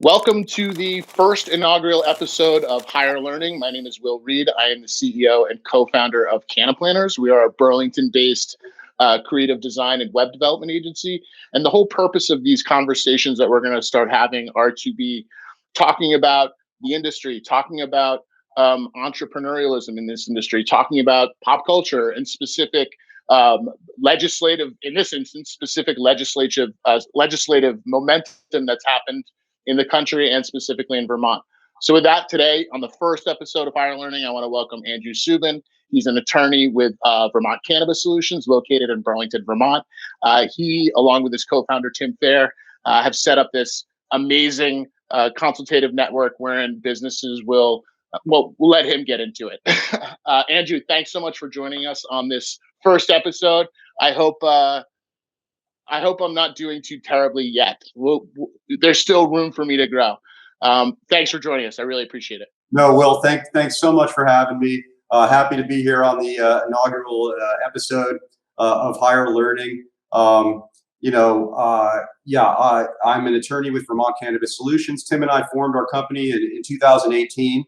Welcome to the first inaugural episode of Higher Learning. My name is Will Reed. I am the CEO and co-founder of Cannaplanners. We are a Burlington-based creative design and web development agency. And the whole purpose of these conversations that we're going to start having are to be talking about the industry, talking about entrepreneurialism in this industry, talking about pop culture and specific legislative, in this instance, specific legislative momentum that's happened in the country and specifically in Vermont. So with that, today on the first episode of Higher Learning, I want to welcome Andrew Subin. He's an attorney with Vermont Cannabis Solutions located in Burlington, Vermont. He, along with his co-founder, Tim Fair, have set up this amazing consultative network wherein businesses will, we'll let him get into it. Andrew, thanks so much for joining us on this first episode. I hope I'm not doing too terribly yet. There's still room for me to grow. Thanks for joining us. I really appreciate it. No, Will, thanks so much for having me. Happy to be here on the inaugural episode of Higher Learning. I'm an attorney with Vermont Cannabis Solutions. Tim and I formed our company in 2018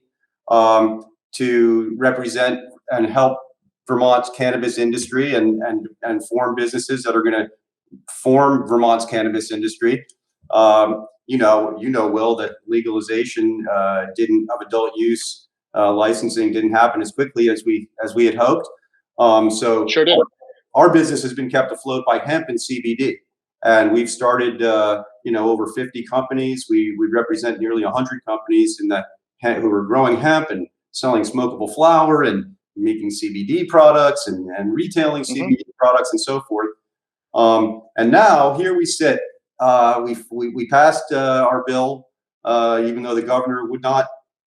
to represent and help Vermont's cannabis industry and form businesses that are going to form Vermont's cannabis industry. Will, that legalization of adult use licensing didn't happen as quickly as we had hoped. So sure did. Our business has been kept afloat by hemp and CBD, and we've started over 50 companies. We represent nearly 100 companies who are growing hemp and selling smokable flower and making CBD products and retailing CBD products and so forth. And now here we sit. We passed our bill, even though the governor would not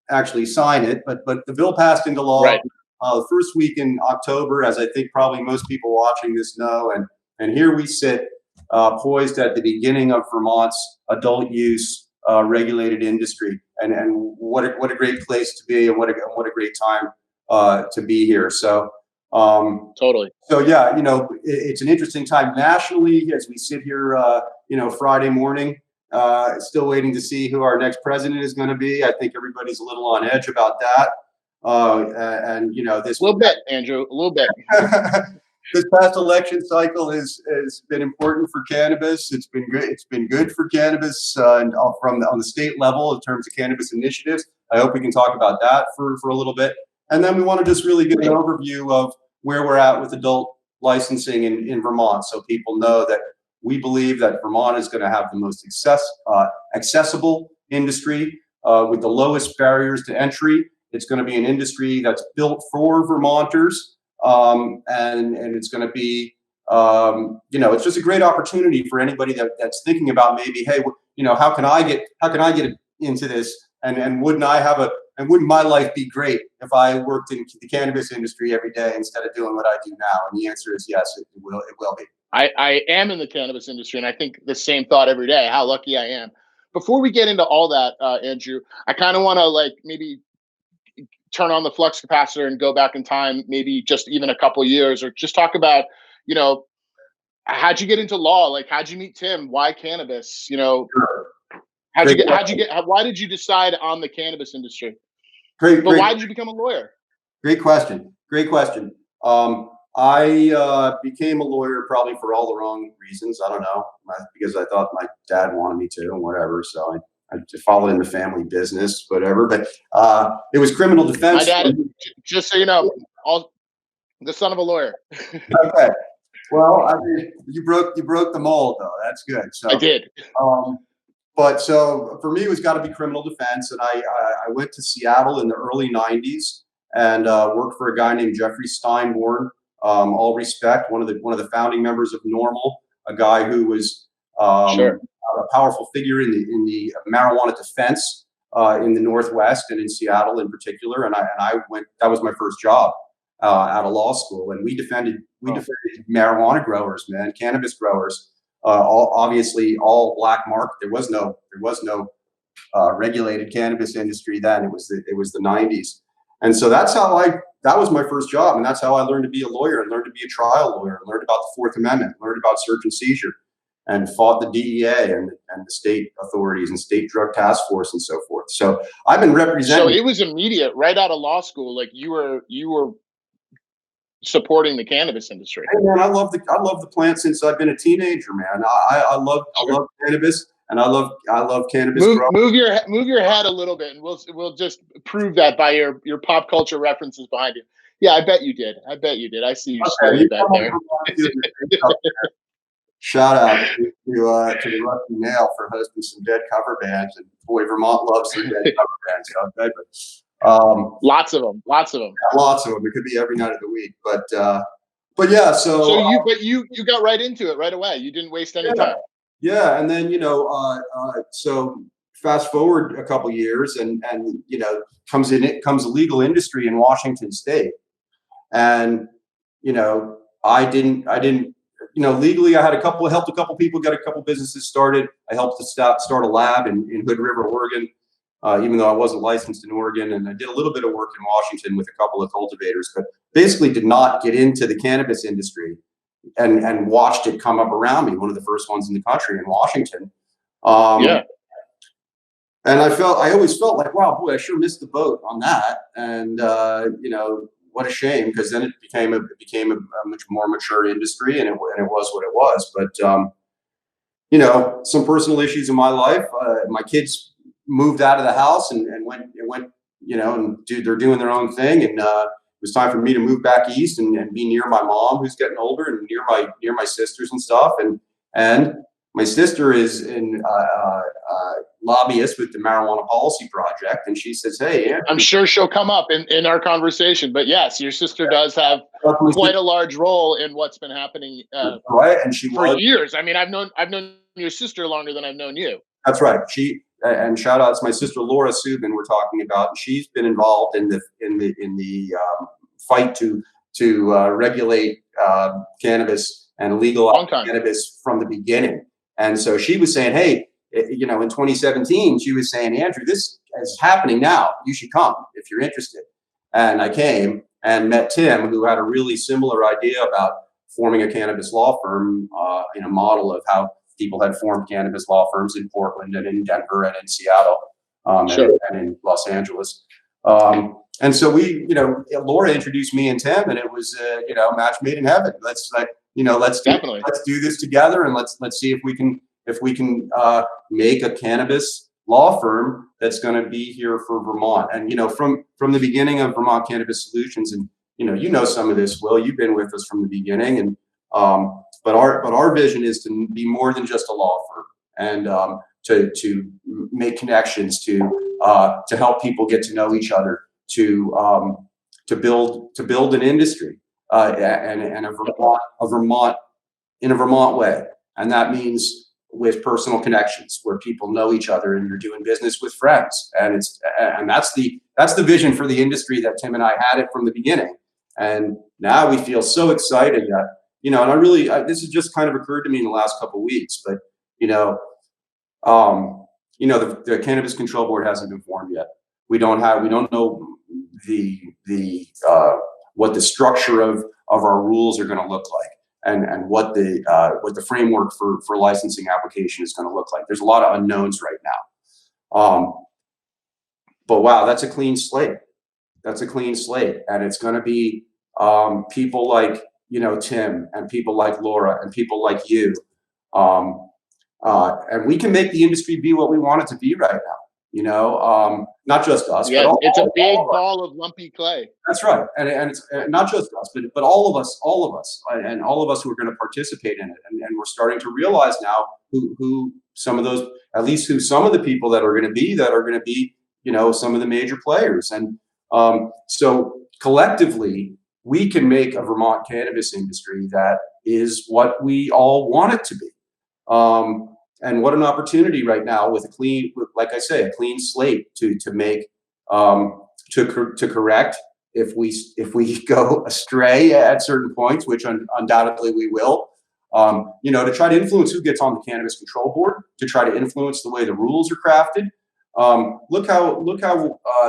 actually sign it, but the bill passed into law. Right. The first week in October, as I think probably most people watching this know, and here we sit, poised at the beginning of Vermont's adult use regulated industry, and what a great place to be, and what a great time to be here. So. Totally. So yeah, it's an interesting time nationally as we sit here, Friday morning, still waiting to see who our next president is going to be. I think everybody's a little on edge about that. This a little bit, Andrew, a little bit. This past election cycle has been important for cannabis. It's been good. It's been good for cannabis on the state level in terms of cannabis initiatives. I hope we can talk about that for a little bit. And then we want to just really get an overview of where we're at with adult licensing in Vermont, so people know that we believe that Vermont is going to have the most accessible industry with the lowest barriers to entry. It's going to be an industry that's built for Vermonters, and it's going to be, it's just a great opportunity for anybody that's thinking about maybe, hey, how can I get into this, and wouldn't my life be great if I worked in the cannabis industry every day instead of doing what I do now? And the answer is yes, it will be. I am in the cannabis industry, and I think the same thought every day, how lucky I am. Before we get into all that, Andrew, I kind of want to maybe turn on the flux capacitor and go back in time, maybe just even a couple years, or just talk about, how'd you get into law? How'd you meet Tim? Why cannabis? Sure. Why did you decide on the cannabis industry? Why did you become a lawyer? Great question. I became a lawyer probably for all the wrong reasons. I don't know, because I thought my dad wanted me to and whatever. So I followed in the family business, whatever. But it was criminal defense. My dad, just so you know, the son of a lawyer. Okay. Well, you broke the mold though. That's good. So I did. But so for me, it was got to be criminal defense, and I went to Seattle in the early '90s and worked for a guy named Jeffrey Steinborn. All respect, one of the founding members of NORML, a guy who was sure. a powerful figure in the marijuana defense in the Northwest and in Seattle in particular. And I went. That was my first job out of law school, and we defended marijuana growers, cannabis growers. Obviously all black market. There was no regulated cannabis industry then. It was the 90s, and so that was my first job, and that's how I learned to be a lawyer and learned to be a trial lawyer, and learned about the Fourth Amendment, learned about search and seizure. and fought the DEA and the state authorities and state drug task force and so forth. So I've been representing. So it was immediate, right out of law school. Like you were supporting the cannabis industry. Hey man, I love the plant since I've been a teenager, man. I love cannabis, and I love cannabis. Move your head a little bit, and we'll just prove that by your pop culture references behind you. Yeah, I bet you did. I see you slowly back there. Shout out to the Rusty Nail for hosting some dead cover bands, and boy, Vermont loves some dead cover bands. Okay, but lots of them. Yeah, lots of them. It could be every night of the week, but yeah. So you got right into it right away. You didn't waste any time. Yeah, and then so fast forward a couple years, and comes the legal industry in Washington State, and I didn't. Legally, I had helped a couple people get a couple businesses started. I helped to start a lab in Hood River, Oregon, even though I wasn't licensed in Oregon. And I did a little bit of work in Washington with a couple of cultivators, but basically did not get into the cannabis industry and watched it come up around me. One of the first ones in the country in Washington. And I always felt like, wow, boy, I sure missed the boat on that. And, what a shame, because then it became a much more mature industry, and it was what it was. But some personal issues in my life. My kids moved out of the house and went, and they're doing their own thing, and it was time for me to move back east and be near my mom, who's getting older, and near my sisters and stuff. And my sister is in lobbyist with the Marijuana Policy Project, and she says, "Hey, Andrew." I'm sure she'll come up in our conversation. But yes, your sister does have quite a large role in what's been happening right, and for years. I mean, I've known your sister longer than I've known you. That's right. And shout out to my sister Laura Subin. We're talking about, and she's been involved in the fight to regulate cannabis and legalize cannabis from the beginning. And so she was saying, hey, in 2017, she was saying, Andrew, this is happening now. You should come if you're interested. And I came and met Tim, who had a really similar idea about forming a cannabis law firm in a model of how people had formed cannabis law firms in Portland and in Denver and in Seattle and in Los Angeles. And so Laura introduced me and Tim, and it was match made in heaven. Let's do this together, and let's see if we can make a cannabis law firm that's going to be here for Vermont. And from the beginning of Vermont Cannabis Solutions, and some of this, Will, you've been with us from the beginning, and but our vision is to be more than just a law firm, and to make connections, to help people get to know each other, to build an industry and a Vermont in a Vermont way. And that means with personal connections, where people know each other and you're doing business with friends. And that's the vision for the industry that Tim and I had it from the beginning. And now we feel so excited that, and this has just kind of occurred to me in the last couple of weeks, but the Cannabis Control Board hasn't been formed yet. We don't know what the structure of our rules are going to look like, and what the framework for licensing application is going to look like. There's a lot of unknowns right now. But wow, that's a clean slate. And it's going to be people like Tim, and people like Laura, and people like you, and we can make the industry be what we want it to be right now. Not just us. Yeah, but it's a big ball of lumpy clay. That's right, and it's not just us, but all of us, and all of us who are going to participate in it, and we're starting to realize now who some of those, at least who some of the people that are going to be some of the major players, and so collectively we can make a Vermont cannabis industry that is what we all want it to be. And what an opportunity right now with like I say, a clean slate to make, to correct if we go astray at certain points, which undoubtedly we will, to try to influence who gets on the Cannabis Control Board, to try to influence the way the rules are crafted. Look how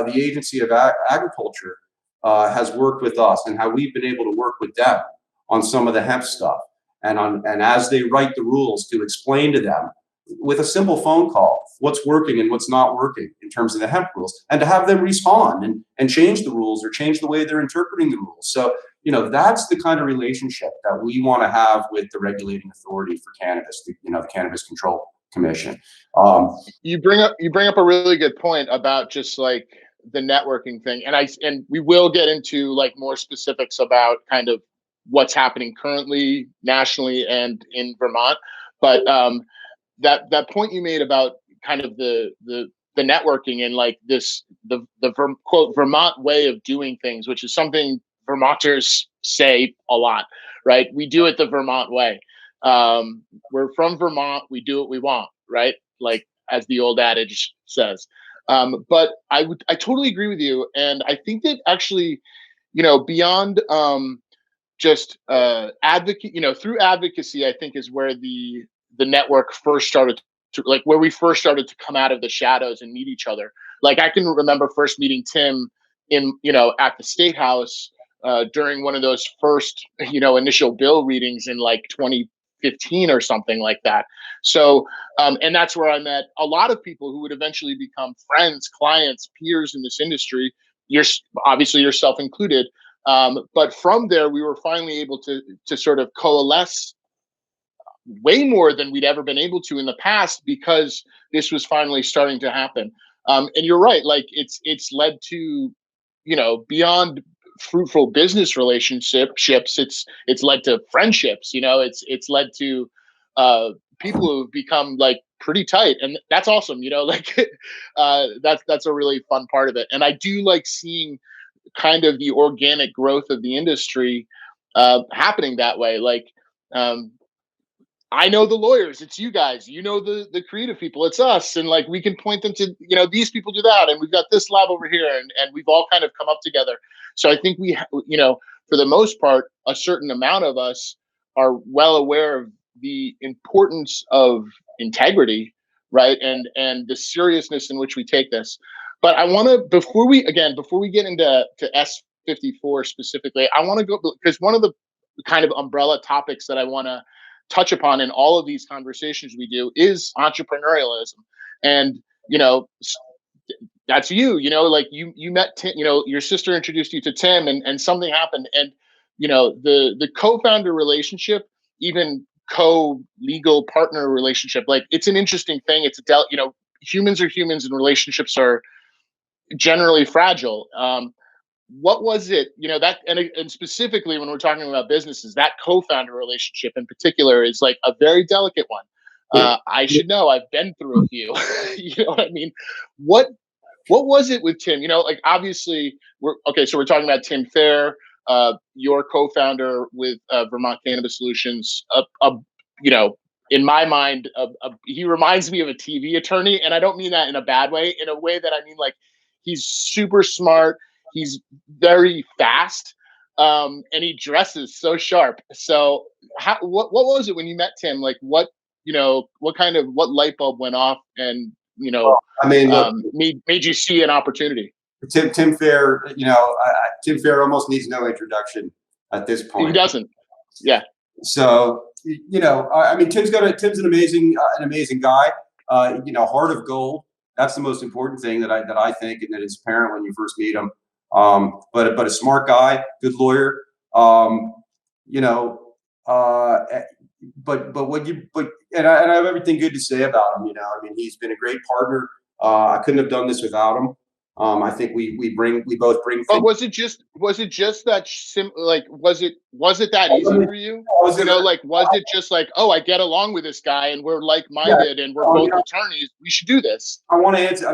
the Agency of Agriculture has worked with us, and how we've been able to work with them on some of the hemp stuff. and as they write the rules, to explain to them with a simple phone call what's working and what's not working in terms of the hemp rules, and to have them respond and change the rules or change the way they're interpreting the rules. So, that's the kind of relationship that we want to have with the regulating authority for cannabis, the Cannabis Control Commission. You bring up a really good point about just like the networking thing, and we will get into like more specifics about kind of what's happening currently nationally and in Vermont. But that point you made about kind of the networking and like the quote Vermont way of doing things, which is something Vermonters say a lot, right? We do it the Vermont way. We're from Vermont. We do what we want, right? Like as the old adage says. But I totally agree with you, and I think that actually, beyond just advocate, through advocacy, I think is where the network first started to, like, where we first started to come out of the shadows and meet each other. Like I can remember first meeting Tim at the State House during one of those first initial bill readings in like 2015 or something like that. So and that's where I met a lot of people who would eventually become friends, clients, peers in this industry. You're obviously yourself included. But from there, we were finally able to sort of coalesce way more than we'd ever been able to in the past, because this was finally starting to happen. And you're right, like it's led to, beyond fruitful business relationships, it's led to friendships. It's led to people who've become like pretty tight, and that's awesome. Like that's a really fun part of it. And I do like seeing kind of the organic growth of the industry happening that way. Like I know the lawyers, it's you guys, the creative people, it's us. And like, we can point them to, these people do that. And we've got this lab over here, and we've all kind of come up together. So I think for the most part, a certain amount of us are well aware of the importance of integrity, right? And the seriousness in which we take this. But I want to, before we get into S54 specifically, I want to go, because one of the kind of umbrella topics that I want to touch upon in all of these conversations we do is entrepreneurialism. And that's like you met Tim, your sister introduced you to Tim, and something happened. And the co-founder relationship, even co-legal partner relationship, like it's an interesting thing. It's humans are humans, and relationships are generally fragile. What was it, that, and specifically when we're talking about businesses, that co-founder relationship in particular is like a very delicate one. I should know, I've been through a few. You know what I mean? What was it with Tim? Like obviously we're talking about Tim Fair, your co-founder with Vermont Cannabis Solutions. In my mind, he reminds me of a TV attorney, and I don't mean that in a bad way, in a way that I mean like he's super smart. He's very fast, and he dresses so sharp. So, what was it when you met Tim? Like, what light bulb went off, and made you see an opportunity? Tim Fair, Tim Fair almost needs no introduction at this point. He doesn't. Yeah. So, Tim's an amazing guy. Heart of gold. That's the most important thing that I think, and that it's apparent when you first meet him. But a smart guy, good lawyer. And I have everything good to say about him. He's been a great partner. I couldn't have done this without him. I think we both bring things. But was it just that was it that easy for you? Was it just like, oh, I get along with this guy and we're like-minded, and we're both attorneys, we should do this? I want to answer.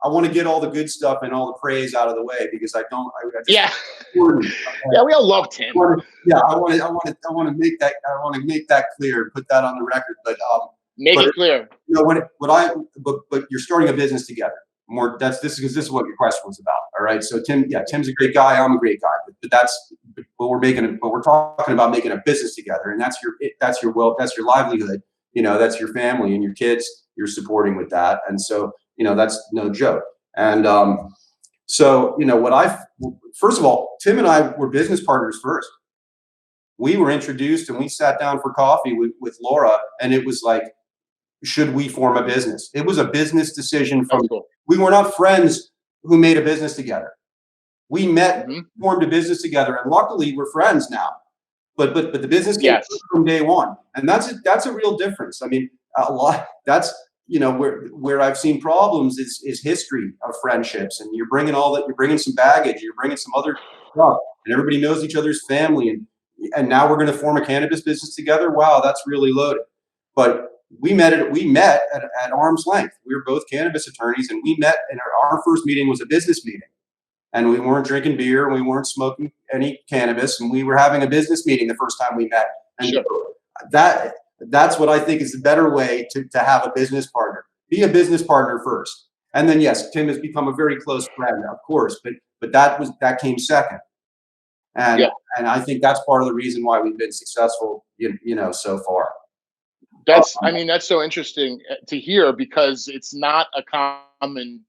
I want to get all the good stuff and all the praise out of the way, because I don't. Yeah, we all love Tim. I want to make that clear and put that on the record. But make it clear. But you're starting a business together. This is what your question was about. All right. So Tim's a great guy. I'm a great guy. But we're talking about making a business together, and that's your livelihood. That's your family and your kids you're supporting with that. And so, that's no joke. And first of all, Tim and I were business partners first. we were introduced and we sat down for coffee with Laura, and it was like, should we form a business? It was a business decision from, cool. We were not friends who made a business together. We met, formed a business together, and luckily we're friends now. But the business came from day one, and that's a real difference. I mean, a lot. That's, you know, where I've seen problems is history of friendships, and you're bringing some baggage, you're bringing some other stuff, and everybody knows each other's family, and now we're going to form a cannabis business together. Wow, that's really loaded. But we met at arm's length. We were both cannabis attorneys, and we met, and our first meeting was a business meeting. And we weren't drinking beer, and we weren't smoking any cannabis, and we were having a business meeting the first time we met. And that's what I think is the better way to have a business partner. Be a business partner first. And then, yes, Tim has become a very close friend, of course, but that came second. And I think that's part of the reason why we've been successful, you know, so far. That's so interesting to hear, because it's not a common,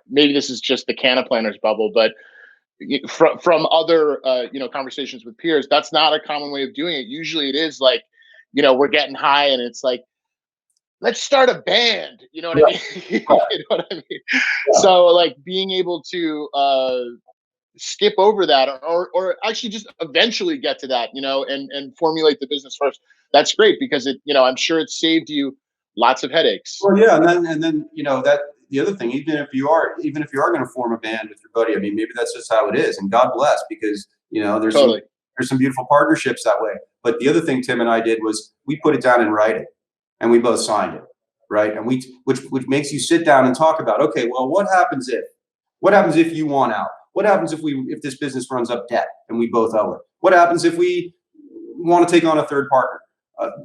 maybe this is just the Cannaplanners bubble, but from other conversations with peers, that's not a common way of doing it. Usually it is like, we're getting high and it's like, let's start a band. You know what I mean? You know what I mean? Yeah. So like being able to skip over that, or actually just eventually get to that, and formulate the business first. That's great, because it, I'm sure it saved you lots of headaches. Well, yeah, and then that the other thing, even if you are going to form a band with your buddy, I mean, maybe that's just how it is, and God bless, because there's some beautiful partnerships that way. But the other thing Tim and I did was we put it down in writing, and we both signed it, right? And which makes you sit down and talk about, okay, well, what happens if you want out? What happens if this business runs up debt and we both owe it? What happens if we want to take on a third partner?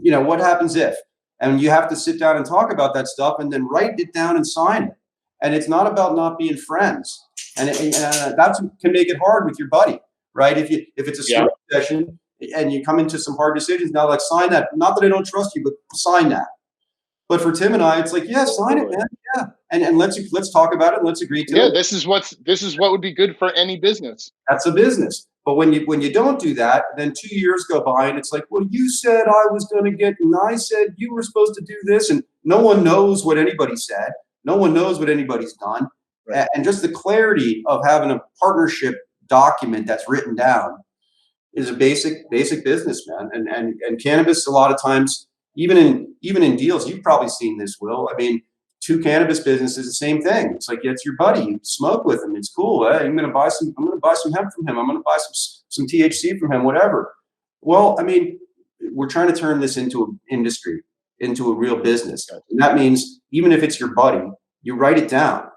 What happens if? And you have to sit down and talk about that stuff, and then write it down and sign it. And it's not about not being friends, and that can make it hard with your buddy, right? If it's a smoke session and you come into some hard decisions, now like sign that. Not that I don't trust you, but sign that. But for Tim and I, it's like, yeah, sign it, man. Yeah, and let's talk about it and let's agree to it. Yeah, this is what would be good for any business. That's a business. But when you don't do that, then 2 years go by and it's like, well, you said I was going to get, and I said you were supposed to do this, and no one knows what anybody said. No one knows what anybody's done. Right. And just the clarity of having a partnership document that's written down is a basic business, man. And cannabis, a lot of times, even in deals, you've probably seen this, Will. I mean, two cannabis businesses, the same thing. It's like, it's your buddy. You smoke with him. It's cool. Hey, I'm going to buy some hemp from him. I'm going to buy some THC from him, whatever. Well, I mean, we're trying to turn this into an industry, into a real business. And that means even if it's your buddy, you write it down.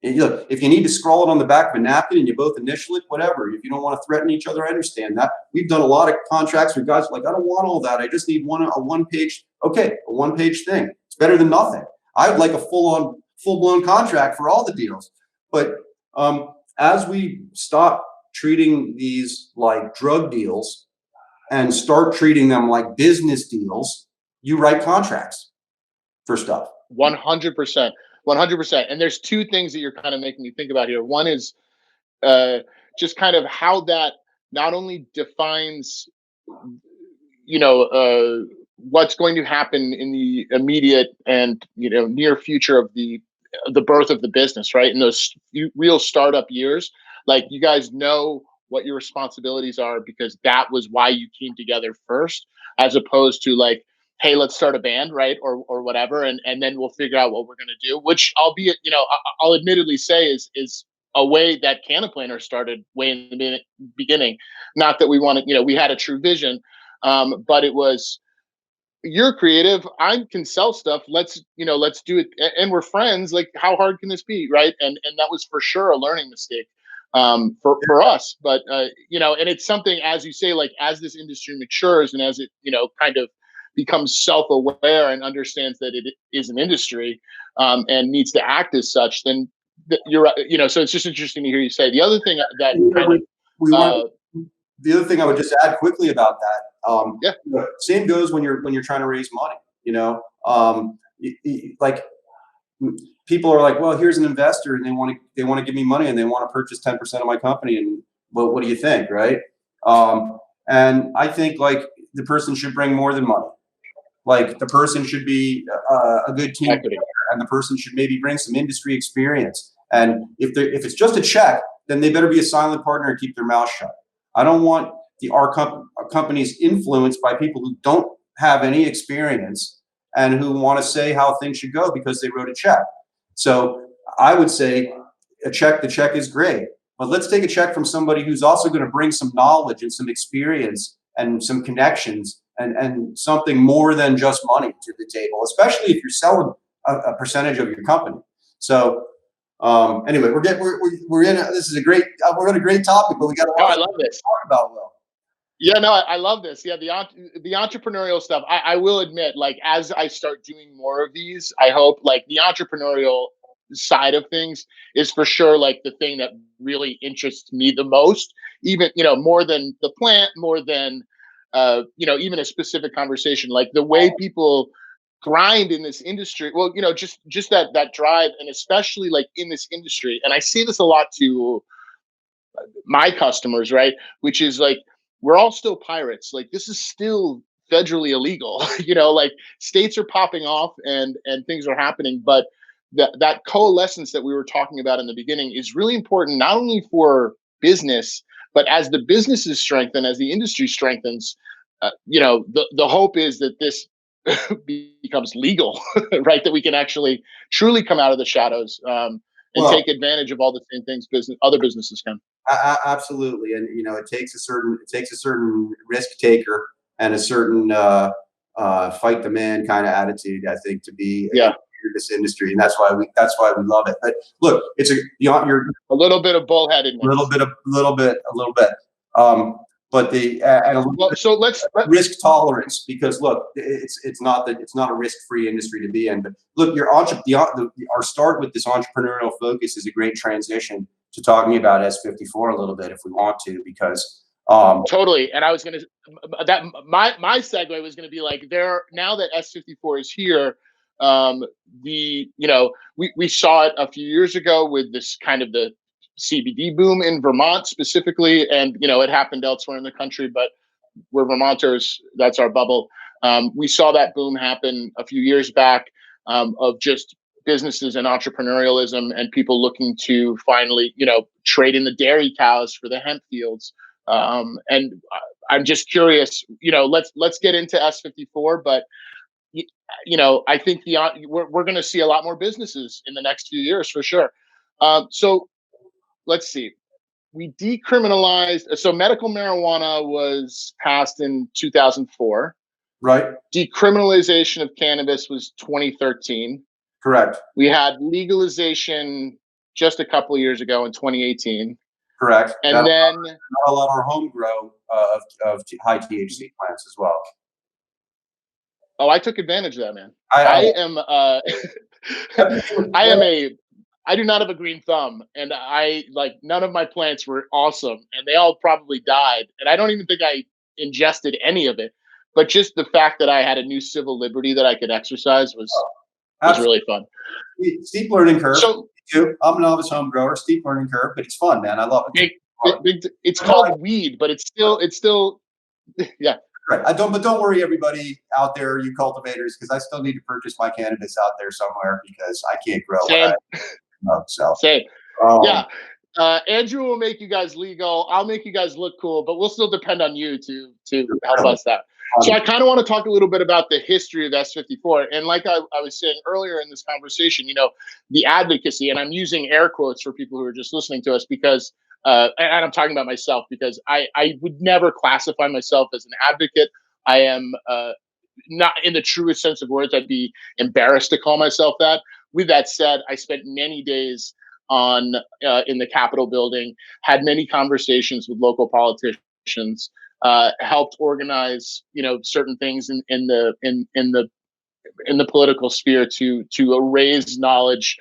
And look, if you need to scroll it on the back of a napkin and you both initial it, whatever. If you don't want to threaten each other, I understand that. We've done a lot of contracts with guys like, I don't want all that. I just need a one-page thing. It's better than nothing. I would like a full-blown contract for all the deals. But as we stop treating these like drug deals and start treating them like business deals, you write contracts for stuff. 100%. 100%. And there's two things that you're kind of making me think about here. One is just kind of how that not only defines, what's going to happen in the immediate and near future of the birth of the business, right? In those real startup years, like, you guys know what your responsibilities are, because that was why you came together first, as opposed to like, hey, let's start a band, right? Or whatever, and then we'll figure out what we're going to do, which, albeit, I'll admittedly say is a way that Cannaplanners started way in the beginning. Not that we wanted, we had a true vision, but it was, you're creative, I can sell stuff, let's do it, and we're friends, like, how hard can this be, right? And that was for sure a learning mistake for us, but and it's something, as you say, like, as this industry matures and as it kind of becomes self-aware and understands that it is an industry and needs to act as such, then you're right. So it's just interesting to hear you say. The other thing that the other thing I would just add quickly about that, same goes when you're trying to raise money. Like, people are like, well, here's an investor, and they want to give me money, and they want to purchase 10% of my company, and what do you think, right? And I think like the person should bring more than money. Like the person should be a good team player, and the person should maybe bring some industry experience. And if it's just a check, then they better be a silent partner and keep their mouth shut. I don't want our companies influenced by people who don't have any experience and who want to say how things should go because they wrote a check. So I would say the check is great, but let's take a check from somebody who's also going to bring some knowledge and some experience and some connections and something more than just money to the table, especially if you're selling a percentage of your company. So anyway, we're in this is a great we're on a great topic, but we got a lot I love this. to talk about, Will. Yeah, no, I love this. Yeah, the entrepreneurial stuff. I will admit, like, as I start doing more of these, I hope like the entrepreneurial side of things is for sure like the thing that really interests me the most. Even more than the plant, more than even a specific conversation. Like the way people grind in this industry. Well, just that drive, and especially like in this industry. And I say this a lot to my customers, right? Which is like, we're all still pirates. Like this is still federally illegal. Like states are popping off and things are happening, but that coalescence that we were talking about in the beginning is really important, not only for business, but as the businesses strengthen, as the industry strengthens, the hope is that this becomes legal, right? That we can actually truly come out of the shadows and take advantage of all the same things other businesses can. Absolutely, and it takes a certain risk taker and a certain fight the man kind of attitude, I think, to be in this industry, and that's why we love it. But look, you're a little bit of bullheadedness, a little bit. But so let's risk tolerance, because look, it's not a risk-free industry to be in. But look, our start with this entrepreneurial focus is a great transition to talking about S54 a little bit, if we want to, because totally. And I was gonna that my segue was gonna be like, now that S54 is here, we saw it a few years ago with this kind of the CBD boom in Vermont specifically, and it happened elsewhere in the country, but we're Vermonters, that's our bubble. We saw that boom happen a few years back, of just businesses and entrepreneurialism and people looking to finally, trade in the dairy cows for the hemp fields. And I'm just curious, let's get into S54, but I think we're going to see a lot more businesses in the next few years for sure. So let's see. We decriminalized. So medical marijuana was passed in 2004. Right. Decriminalization of cannabis was 2013. Correct. We had legalization just a couple of years ago in 2018. Correct. And then not a lot of home grow of high THC plants as well. Oh, I took advantage of that, man. I do not have a green thumb, and none of my plants were awesome, and they all probably died. And I don't even think I ingested any of it, but just the fact that I had a new civil liberty that I could exercise was really fun. Steep learning curve. So I'm a novice home grower, steep learning curve, but it's fun, man. I love it. It's called weed, but it's still, yeah. Right. Don't worry, everybody out there, you cultivators, because I still need to purchase my cannabis out there somewhere because I can't grow. Same. Same. Yeah. Andrew will make you guys legal. I'll make you guys look cool, but we'll still depend on you to help us out. So I kind of want to talk a little bit about the history of S54. And like I was saying earlier in this conversation, the advocacy, and I'm using air quotes for people who are just listening to us because and I'm talking about myself because I would never classify myself as an advocate. I am not in the truest sense of words. I'd be embarrassed to call myself that. With that said, I spent many days in the Capitol building, had many conversations with local politicians, helped organize certain things in the political sphere to raise knowledge.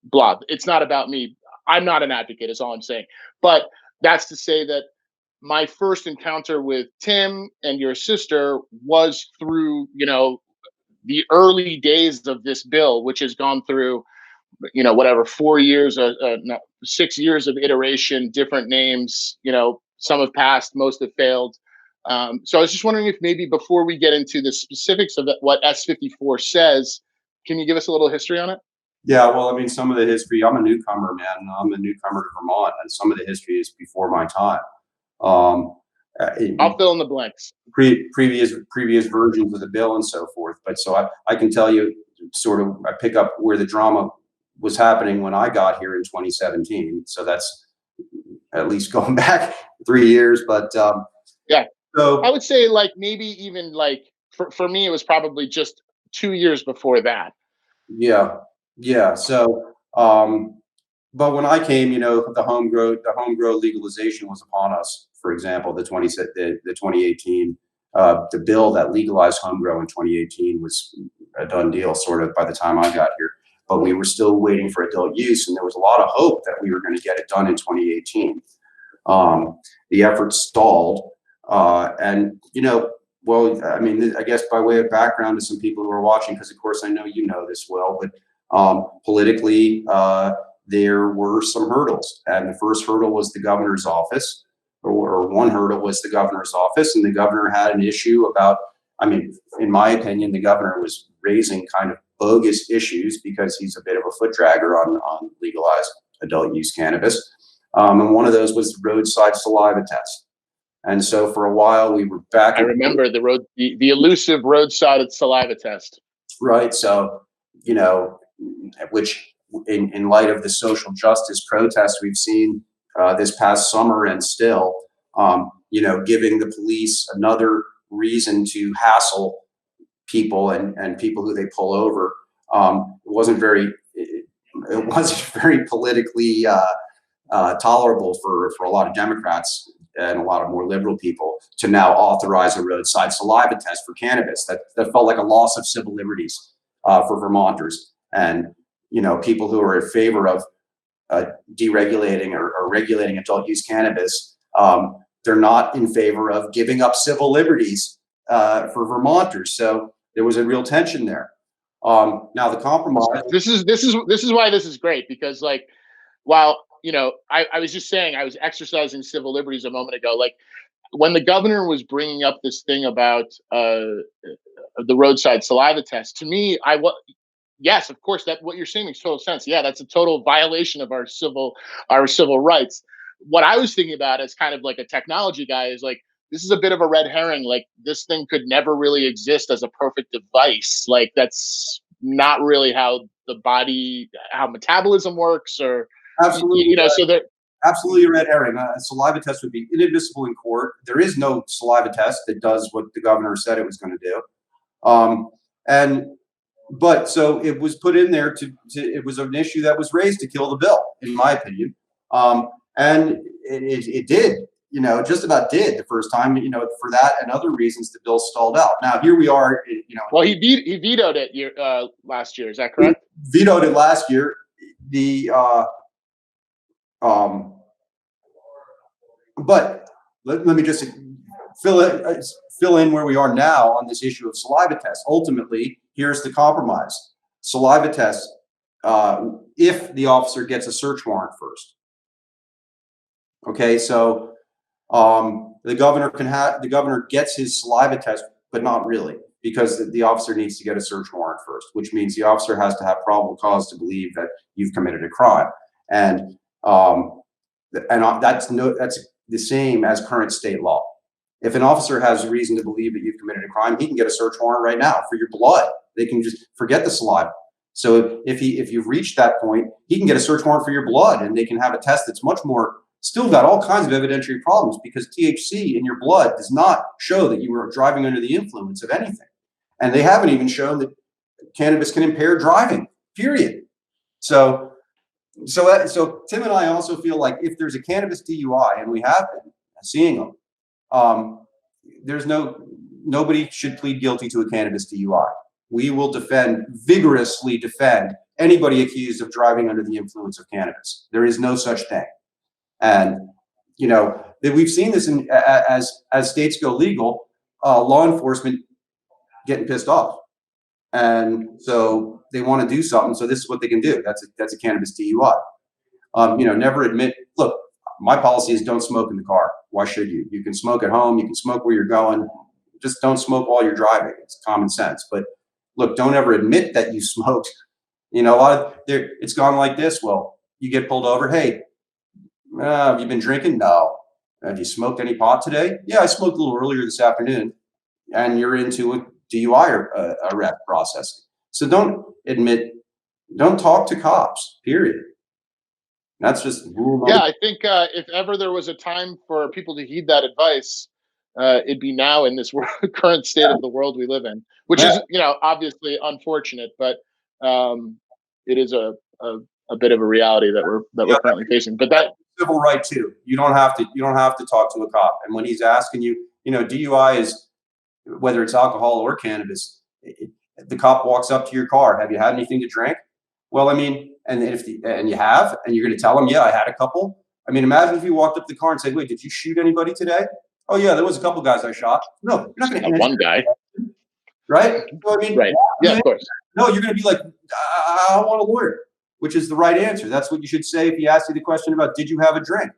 Blah. It's not about me. I'm not an advocate, is all I'm saying. But that's to say that my first encounter with Tim and your sister was through, the early days of this bill, which has gone through, 4 years, 6 years of iteration, different names, some have passed, most have failed. So I was just wondering if maybe before we get into the specifics of what S54 says, can you give us a little history on it? Yeah, well, I mean, some of the history, I'm a newcomer, man. I'm a newcomer to Vermont, and some of the history is before my time. Um, I'll fill in the blanks. Previous versions of the bill and so forth. But so I can tell you sort of, I pick up where the drama was happening when I got here in 2017. So that's at least going back 3 years. But yeah, so I would say like maybe even like for me, it was probably just 2 years before that. Yeah. So, but when I came, the home grow legalization was upon us. For example, the 2018, the bill that legalized home grow in 2018 was a done deal, sort of, by the time I got here. But we were still waiting for adult use, and there was a lot of hope that we were going to get it done in 2018. The effort stalled, and well, I mean, I guess by way of background to some people who are watching, because of course I know you know this well, but politically, there were some hurdles, and the first hurdle was the governor's office, or one hurdle was the governor's office, and the governor had an issue about, I mean, in my opinion, the governor was raising kind of bogus issues because he's a bit of a foot dragger on legalized adult use cannabis. And one of those was the roadside saliva test. And so for a while we were back. I remember the elusive roadside saliva test. Right. So, which in light of the social justice protests we've seen this past summer, and still, giving the police another reason to hassle people and people who they pull over, wasn't very politically tolerable for a lot of Democrats and a lot of more liberal people to now authorize a roadside saliva test for cannabis. That felt like a loss of civil liberties for Vermonters, and people who are in favor of deregulating or regulating adult use cannabis. They're not in favor of giving up civil liberties for Vermonters. So there was a real tension there. Now the compromise. This is why this is great, because like, while I was just saying I was exercising civil liberties a moment ago. Like when the governor was bringing up this thing about the roadside saliva test, to me, yes, of course, that what you're saying makes total sense. Yeah, that's a total violation of our civil rights. What I was thinking about as kind of like a technology guy is like, this is a bit of a red herring. Like this thing could never really exist as a perfect device. Like that's not really how how metabolism works, or absolutely, so that absolutely a red herring. A saliva test would be inadmissible in court. There is no saliva test that does what the governor said it was going to do. But so it was put in there it was an issue that was raised to kill the bill, in my opinion. And it did, just about did the first time, for that and other reasons, the bill stalled out. Now here we are, Well, he vetoed it last year. Is that correct? He vetoed it last year. But let me just fill in where we are now on this issue of saliva tests. Ultimately, here's the compromise: saliva tests, if the officer gets a search warrant first. Okay, so the governor gets his saliva test, but not really, because the officer needs to get a search warrant first, which means the officer has to have probable cause to believe that you've committed a crime, and that's the same as current state law. If an officer has reason to believe that you've committed a crime, he can get a search warrant right now for your blood. They can just forget the saliva. So if you've reached that point, he can get a search warrant for your blood, and they can have a test that's much more, still got all kinds of evidentiary problems, because THC in your blood does not show that you were driving under the influence of anything. And they haven't even shown that cannabis can impair driving, period. So Tim and I also feel like if there's a cannabis DUI, and we have been seeing them, nobody should plead guilty to a cannabis DUI. We will vigorously defend anybody accused of driving under the influence of cannabis. There is no such thing. And that we've seen this as states go legal, law enforcement getting pissed off, and so they want to do something. So this is what they can do. That's a cannabis DUI. Never admit. Look, My policy is don't smoke in the car. Why should you? You can smoke at home. You can smoke where you're going. Just don't smoke while you're driving. It's common sense. But look, don't ever admit that you smoked. You know, it's gone like this. Well, you get pulled over. Hey, have you been drinking? No. Have you smoked any pot today? Yeah, I smoked a little earlier this afternoon. And you're into a DUI or arrest processing. So don't talk to cops, period. That's just rule number. Yeah, I think if ever there was a time for people to heed that advice, it'd be now in this current state of the world we live in, which is, obviously unfortunate, but it is a bit of a reality that we're currently facing. But that civil right too. You don't have to talk to a cop. And when he's asking you, DUI is whether it's alcohol or cannabis. The cop walks up to your car. Have you had anything to drink? Well, I mean, and you have, and you're going to tell him, yeah, I had a couple. I mean, imagine if you walked up to the car and said, wait, did you shoot anybody today? Oh yeah, there was a couple guys I shot. No, you're not going to answer one guy, right? So, I mean, right? Yeah, of course. No, you're going to be like, I want a lawyer, which is the right answer. That's what you should say if he asks you the question about, did you have a drink?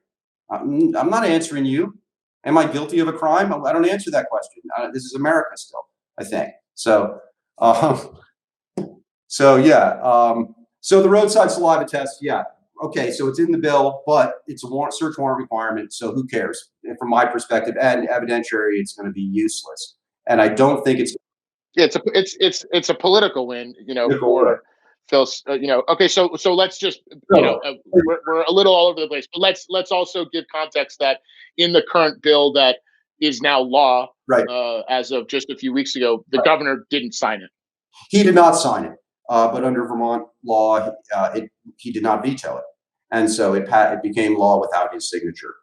I'm not answering you. Am I guilty of a crime? I don't answer that question. This is America still, I think. So, so the roadside saliva test, yeah. Okay, so it's in the bill, but it's a search warrant requirement, so who cares? And from my perspective and evidentiary, it's going to be useless. And I don't think it's... Yeah, it's a political win, for Phil. Okay, so let's just, we're a little all over the place, but let's also give context that in the current bill that is now law, right, as of just a few weeks ago, the governor didn't sign it. He did not sign it. But under Vermont law, he did not veto it, and so it became law without his signature.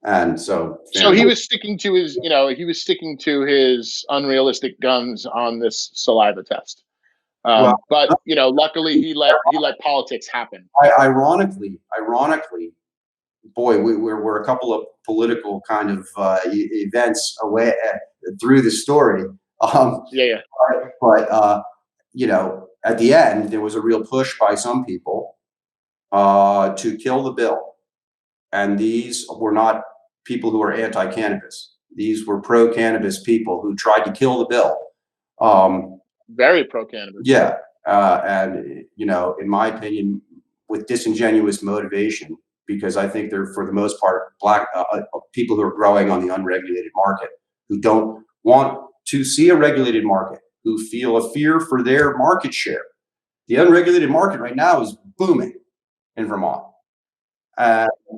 And so he was sticking to his unrealistic guns on this saliva test. But luckily he let politics happen. Ironically, boy, we're a couple of political kind of events away through the story. Yeah. But at the end, there was a real push by some people to kill the bill. And these were not people who are anti-cannabis. These were pro-cannabis people who tried to kill the bill. Very pro-cannabis. Yeah. And, in my opinion, with disingenuous motivation, because I think they're, for the most part, black people who are growing on the unregulated market, who don't want to see a regulated market, who feel a fear for their market share. The unregulated market right now is booming in Vermont.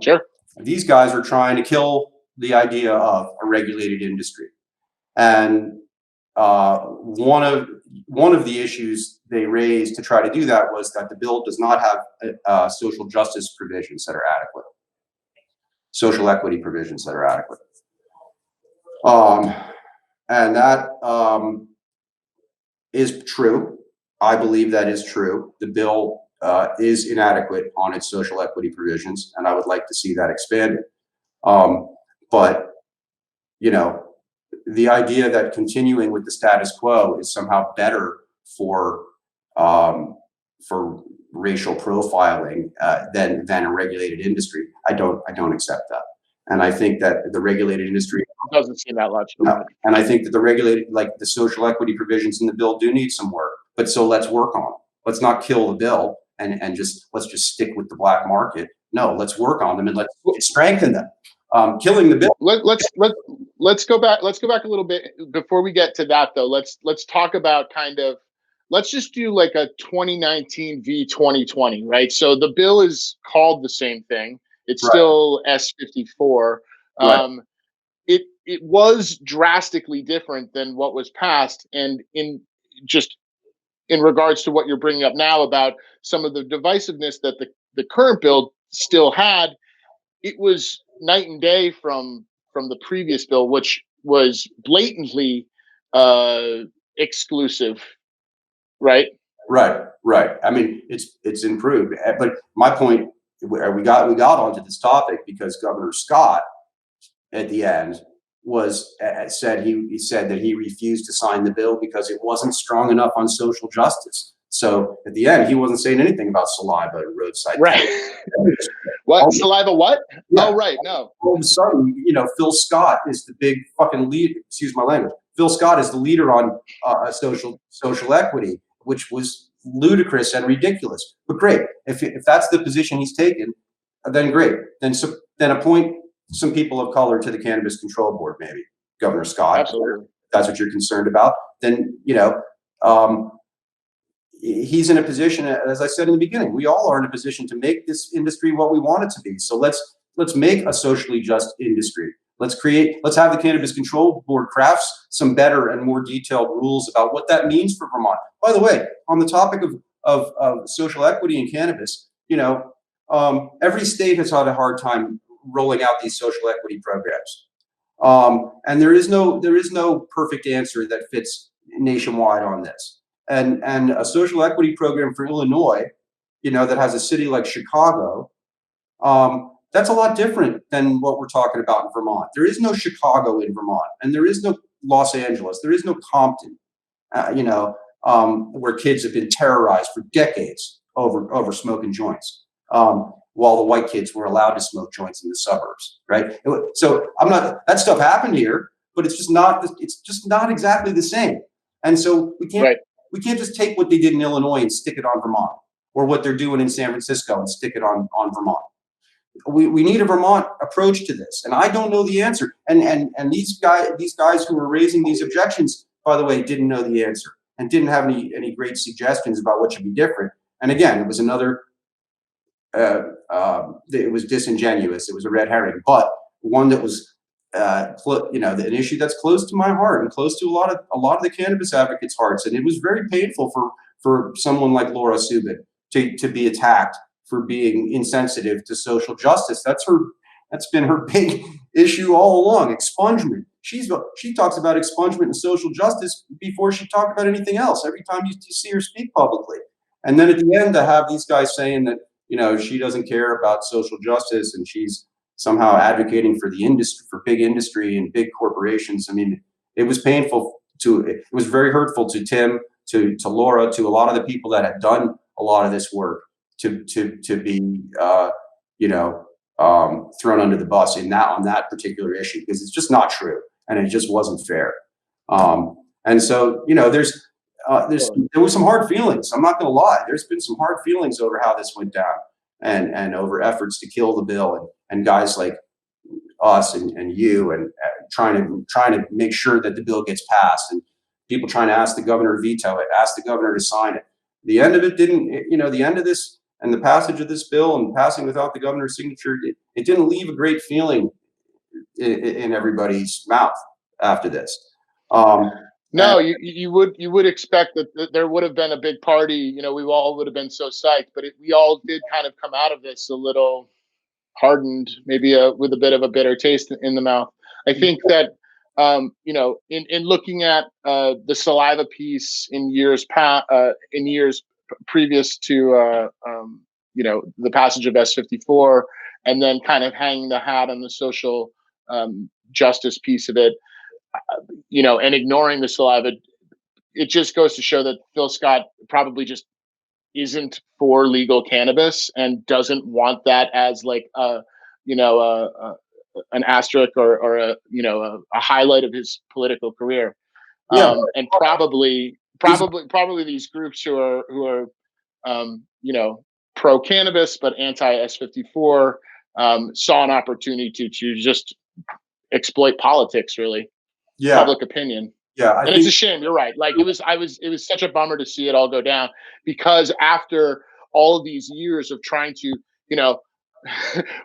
Sure. These guys are trying to kill the idea of a regulated industry. And one of the issues they raised to try to do that was that the bill does not have social justice provisions that are adequate, social equity provisions that are adequate. And that is true. I believe that is true. The bill is inadequate on its social equity provisions, and I would like to see that expanded. But the idea that continuing with the status quo is somehow better for racial profiling than a regulated industry, I don't accept that. And I think that the regulated industry doesn't seem that logical. And I think that the regulated, like the social equity provisions in the bill, do need some work. But so let's work on them. Let's not kill the bill and let's just stick with the black market. No, let's work on them and let's strengthen them. Killing the bill. Let's go back. Let's go back a little bit before we get to that, though. Let's talk about let's just do like a 2019 v 2020, right? So the bill is called the same thing. It's still S54. Right. It was drastically different than what was passed, and in regards to what you're bringing up now about some of the divisiveness that the current bill still had, it was night and day from the previous bill, which was blatantly exclusive, right? Right. I mean, it's improved, but my point, we got onto this topic because Governor Scott at the end said that he refused to sign the bill because it wasn't strong enough on social justice. So at the end, he wasn't saying anything about saliva and roadside. Right. What? Saliva what? Yeah. Oh, right. No. All of a sudden, Phil Scott is the big fucking lead. Excuse my language. Phil Scott is the leader on social equity, which was ludicrous and ridiculous. But great, if that's the position he's taken, then great. Then appoint some people of color to the Cannabis Control Board, maybe Governor Scott. Absolutely. If that's what you're concerned about. Then he's in a position, as I said in the beginning, we all are in a position to make this industry what we want it to be. So let's make a socially just industry. Let's have the Cannabis Control Board crafts some better and more detailed rules about what that means for Vermont. By the way, on the topic of social equity in cannabis, every state has had a hard time rolling out these social equity programs. And there is no perfect answer that fits nationwide on this. And a social equity program for Illinois, that has a city like Chicago, that's a lot different than what we're talking about in Vermont. There is no Chicago in Vermont, and there is no Los Angeles. There is no Compton, where kids have been terrorized for decades over smoking joints, while the white kids were allowed to smoke joints in the suburbs, right? So that stuff happened here, but it's just not exactly the same. And so we can't just take what they did in Illinois and stick it on Vermont, or what they're doing in San Francisco and stick it on Vermont. We need a Vermont approach to this, and I don't know the answer. And these guys who were raising these objections, by the way, didn't know the answer and didn't have any great suggestions about what should be different. And again, it was another. It was disingenuous. It was a red herring, but one that was, an issue that's close to my heart and close to a lot of the cannabis advocates' hearts. And it was very painful for someone like Laura Subin to be attacked for being insensitive to social justice. That's been her big issue all along. Expungement. She talks about expungement and social justice before she talked about anything else. Every time you see her speak publicly, and then at the end to have these guys saying that she doesn't care about social justice and she's somehow advocating for the industry, for big industry and big corporations. I mean, it was painful it was very hurtful to Tim, to Laura, to a lot of the people that had done a lot of this work to be thrown under the bus on that particular issue, because it's just not true and it just wasn't fair. And so there was some hard feelings. I'm not going to lie. There's been some hard feelings over how this went down, and over efforts to kill the bill, and guys like us and you, and trying to make sure that the bill gets passed, and people trying to ask the governor to veto it, ask the governor to sign it. The end of it didn't. The end of this and the passage of this bill and passing without the governor's signature, it didn't leave a great feeling in everybody's mouth after this. No, you would expect that there would have been a big party. We all would have been so psyched, but we all did kind of come out of this a little hardened, maybe with a bit of a bitter taste in the mouth. I think that in looking at the Saliva piece in years previous to the passage of S54, and then kind of hanging the hat on the social justice piece of it, and ignoring the Saliva, it just goes to show that Phil Scott probably just isn't for legal cannabis and doesn't want that as like an asterisk or a highlight of his political career. And probably these groups who are pro cannabis but anti S54 saw an opportunity to just exploit politics, really. Public opinion. Yeah, it's a shame. You're right. Like it was such a bummer to see it all go down, because after all of these years of trying to,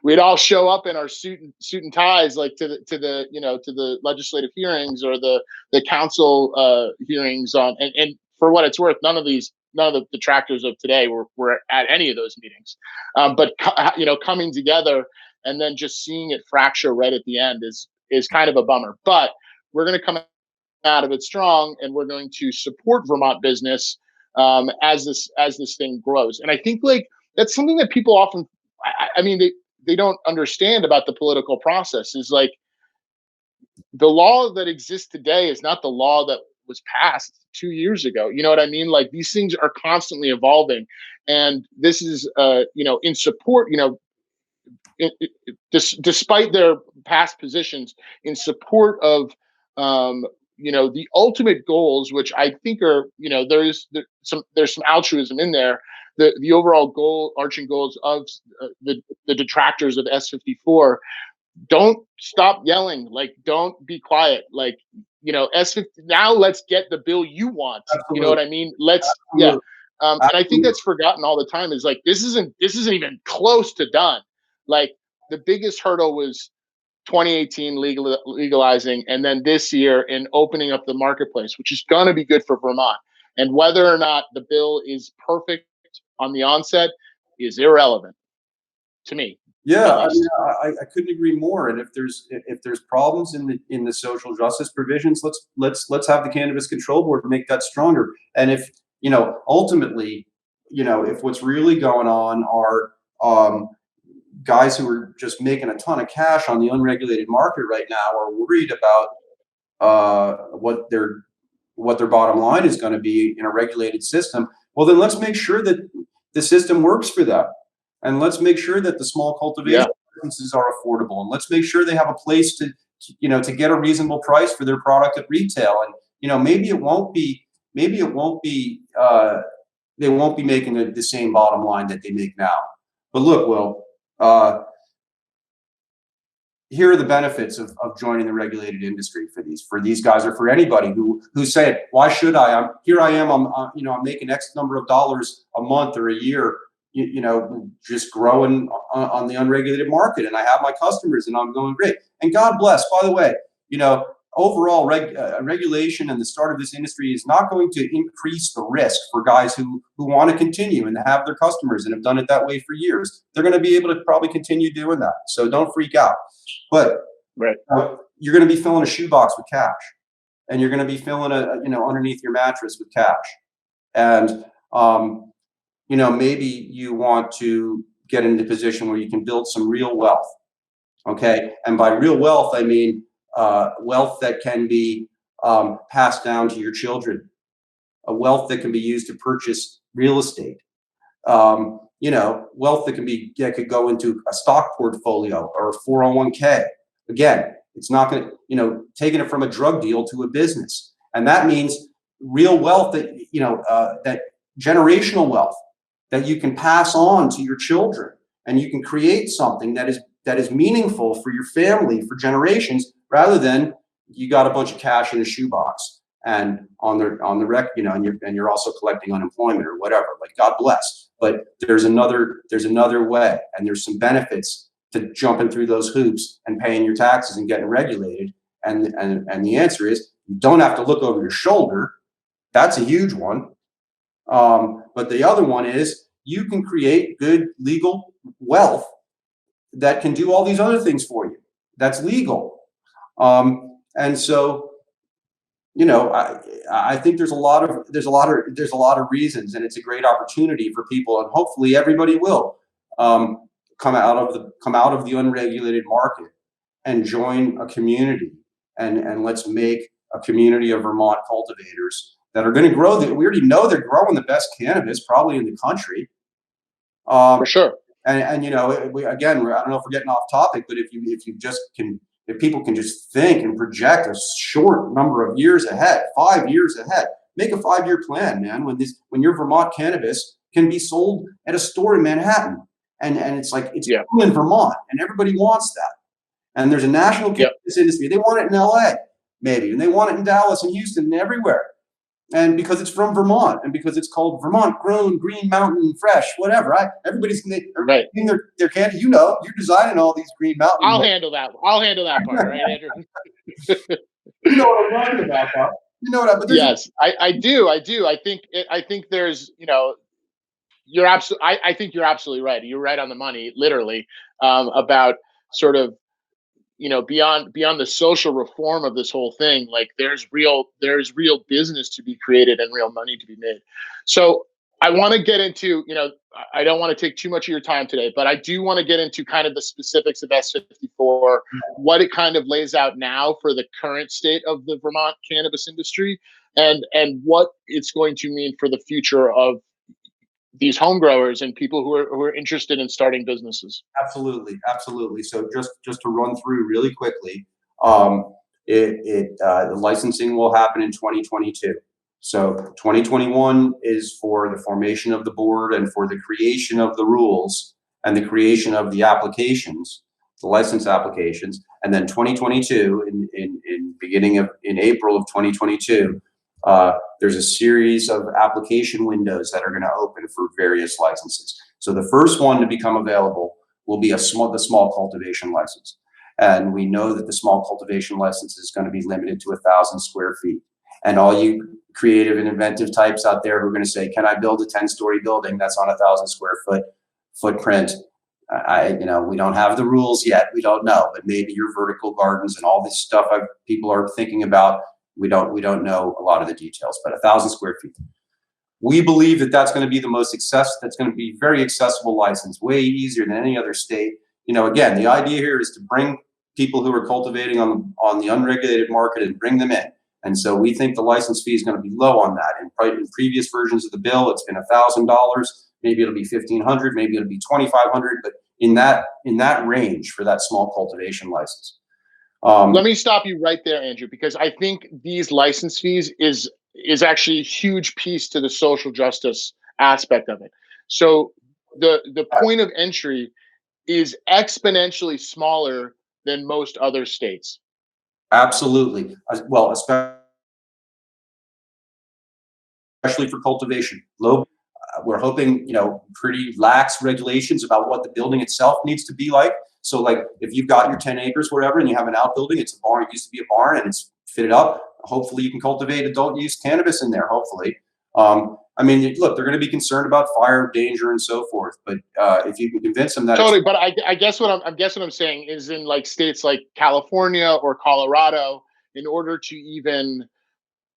we'd all show up in our suit and ties, like to the legislative hearings or the council hearings on, and for what it's worth, none of the detractors of today were at any of those meetings. But coming together and then just seeing it fracture right at the end is kind of a bummer. But we're going to come out of it strong, and we're going to support Vermont business as this thing grows. And I think that's something that people often, they don't understand about the political process. Is like the law that exists today is not the law that was passed 2 years ago. You know what I mean? Like these things are constantly evolving, and this is in support. despite their past positions, in support of the ultimate goals, which I think are, there's some altruism in there. The overall goal, arching goals of the detractors of S54. Don't stop yelling. Like, don't be quiet. Like, S50, now let's get the bill you want. Absolutely. You know what I mean? Let's, Absolutely. yeah. And I think that's forgotten all the time, is like, this isn't even close to done. Like, the biggest hurdle was 2018 legalizing, and then this year in opening up the marketplace, which is going to be good for Vermont. And whether or not the bill is perfect on the onset is irrelevant to me. Yeah, I mean, I couldn't agree more. And if there's problems in the social justice provisions, let's have the Cannabis Control Board make that stronger. And if ultimately, if what's really going on are guys who are just making a ton of cash on the unregulated market right now are worried about what their bottom line is going to be in a regulated system, well, then let's make sure that the system works for them. And let's make sure that the small cultivation businesses are affordable, and let's make sure they have a place to get a reasonable price for their product at retail. And maybe it won't be they won't be making the same bottom line that they make now. But look, Will, here are the benefits of joining the regulated industry for these guys, or for anybody who say, why should I? I'm making X number of dollars a month or a year, just growing on the unregulated market, and I have my customers and I'm going great. And God bless, by the way, overall regulation and the start of this industry is not going to increase the risk for guys who want to continue and have their customers and have done it that way for years. They're going to be able to probably continue doing that. So don't freak out. But you're going to be filling a shoebox with cash, and you're going to be filling underneath your mattress with cash. And, maybe you want to get into a position where you can build some real wealth. Okay. And by real wealth, I mean, wealth that can be passed down to your children, a wealth that can be used to purchase real estate, wealth that could go into a stock portfolio or a 401k. Again, it's not going to, taking it from a drug deal to a business. And that means real wealth that generational wealth that you can pass on to your children, and you can create something that is meaningful for your family for generations, rather than you got a bunch of cash in a shoebox and on the rec, and you're also collecting unemployment or whatever. Like, God bless. But there's another way, and there's some benefits to jumping through those hoops and paying your taxes and getting regulated. And the answer is, you don't have to look over your shoulder. That's a huge one. But the other one is, you can create good legal wealth that can do all these other things for you. That's legal. And so, I think there's a lot of reasons, and it's a great opportunity for people, and hopefully everybody will come out of the unregulated market and join a community, and let's make a community of Vermont cultivators that are going to grow. We already know they're growing the best cannabis probably in the country. For sure. And I don't know if we're getting off topic, but if people can just think and project a short number of years ahead, 5 years ahead, make a 5-year plan, man. When your Vermont cannabis can be sold at a store in Manhattan, and it's like, it's in Vermont, and everybody wants that. And there's a national cannabis industry. They want it in LA, maybe, and they want it in Dallas and Houston and everywhere. And because it's from Vermont, and because it's called Vermont grown, Green Mountain, fresh, whatever. Everybody's in their candy. You're designing all these Green Mountain. I'll handle that part, right, Andrew? You know what I'm talking about, Bob. You know what? Yes, I do. I think there's, you're absolutely. I think you're absolutely right. You're right on the money, literally, about sort of, beyond the social reform of this whole thing. Like, there's real business to be created and real money to be made. So I want to get into, I don't want to take too much of your time today, but I do want to get into kind of the specifics of S54, what it kind of lays out now for the current state of the Vermont cannabis industry, and what it's going to mean for the future of these home growers and people who are interested in starting businesses? Absolutely. So just to run through really quickly, the licensing will happen in 2022. So 2021 is for the formation of the board and for the creation of the rules and the creation of the applications, the license applications, and then 2022 in April of 2022. There's a series of application windows that are going to open for various licenses. So the first one to become available will be the small cultivation license. And we know that the small cultivation license is going to be limited to 1,000 square feet. And all you creative and inventive types out there who are going to say, can I build a 10-story building that's on 1,000 square foot footprint? We don't have the rules yet. We don't know, but maybe your vertical gardens and all this stuff people are thinking about. We don't know a lot of the details, but 1,000 square feet. We believe that that's going to be the most that's going to be very accessible license, way easier than any other state. Again, the idea here is to bring people who are cultivating on the unregulated market and bring them in. And so we think the license fee is going to be low on that. In previous versions of the bill, it's been $1,000. Maybe it'll be $1,500. Maybe it'll be $2,500. But in that range for that small cultivation license. Let me stop you right there, Andrew, because I think these license fees is actually a huge piece to the social justice aspect of it. So the point of entry is exponentially smaller than most other states. Absolutely. Well, especially for cultivation. We're hoping, pretty lax regulations about what the building itself needs to be like. So like if you've got your 10 acres, whatever, and you have an outbuilding, it's a barn, it used to be a barn and it's fitted up. Hopefully you can cultivate adult use cannabis in there, hopefully. Look, they're going to be concerned about fire, danger, and so forth. But if you can convince them that totally, but I guess what I'm saying is in like states like California or Colorado, in order to even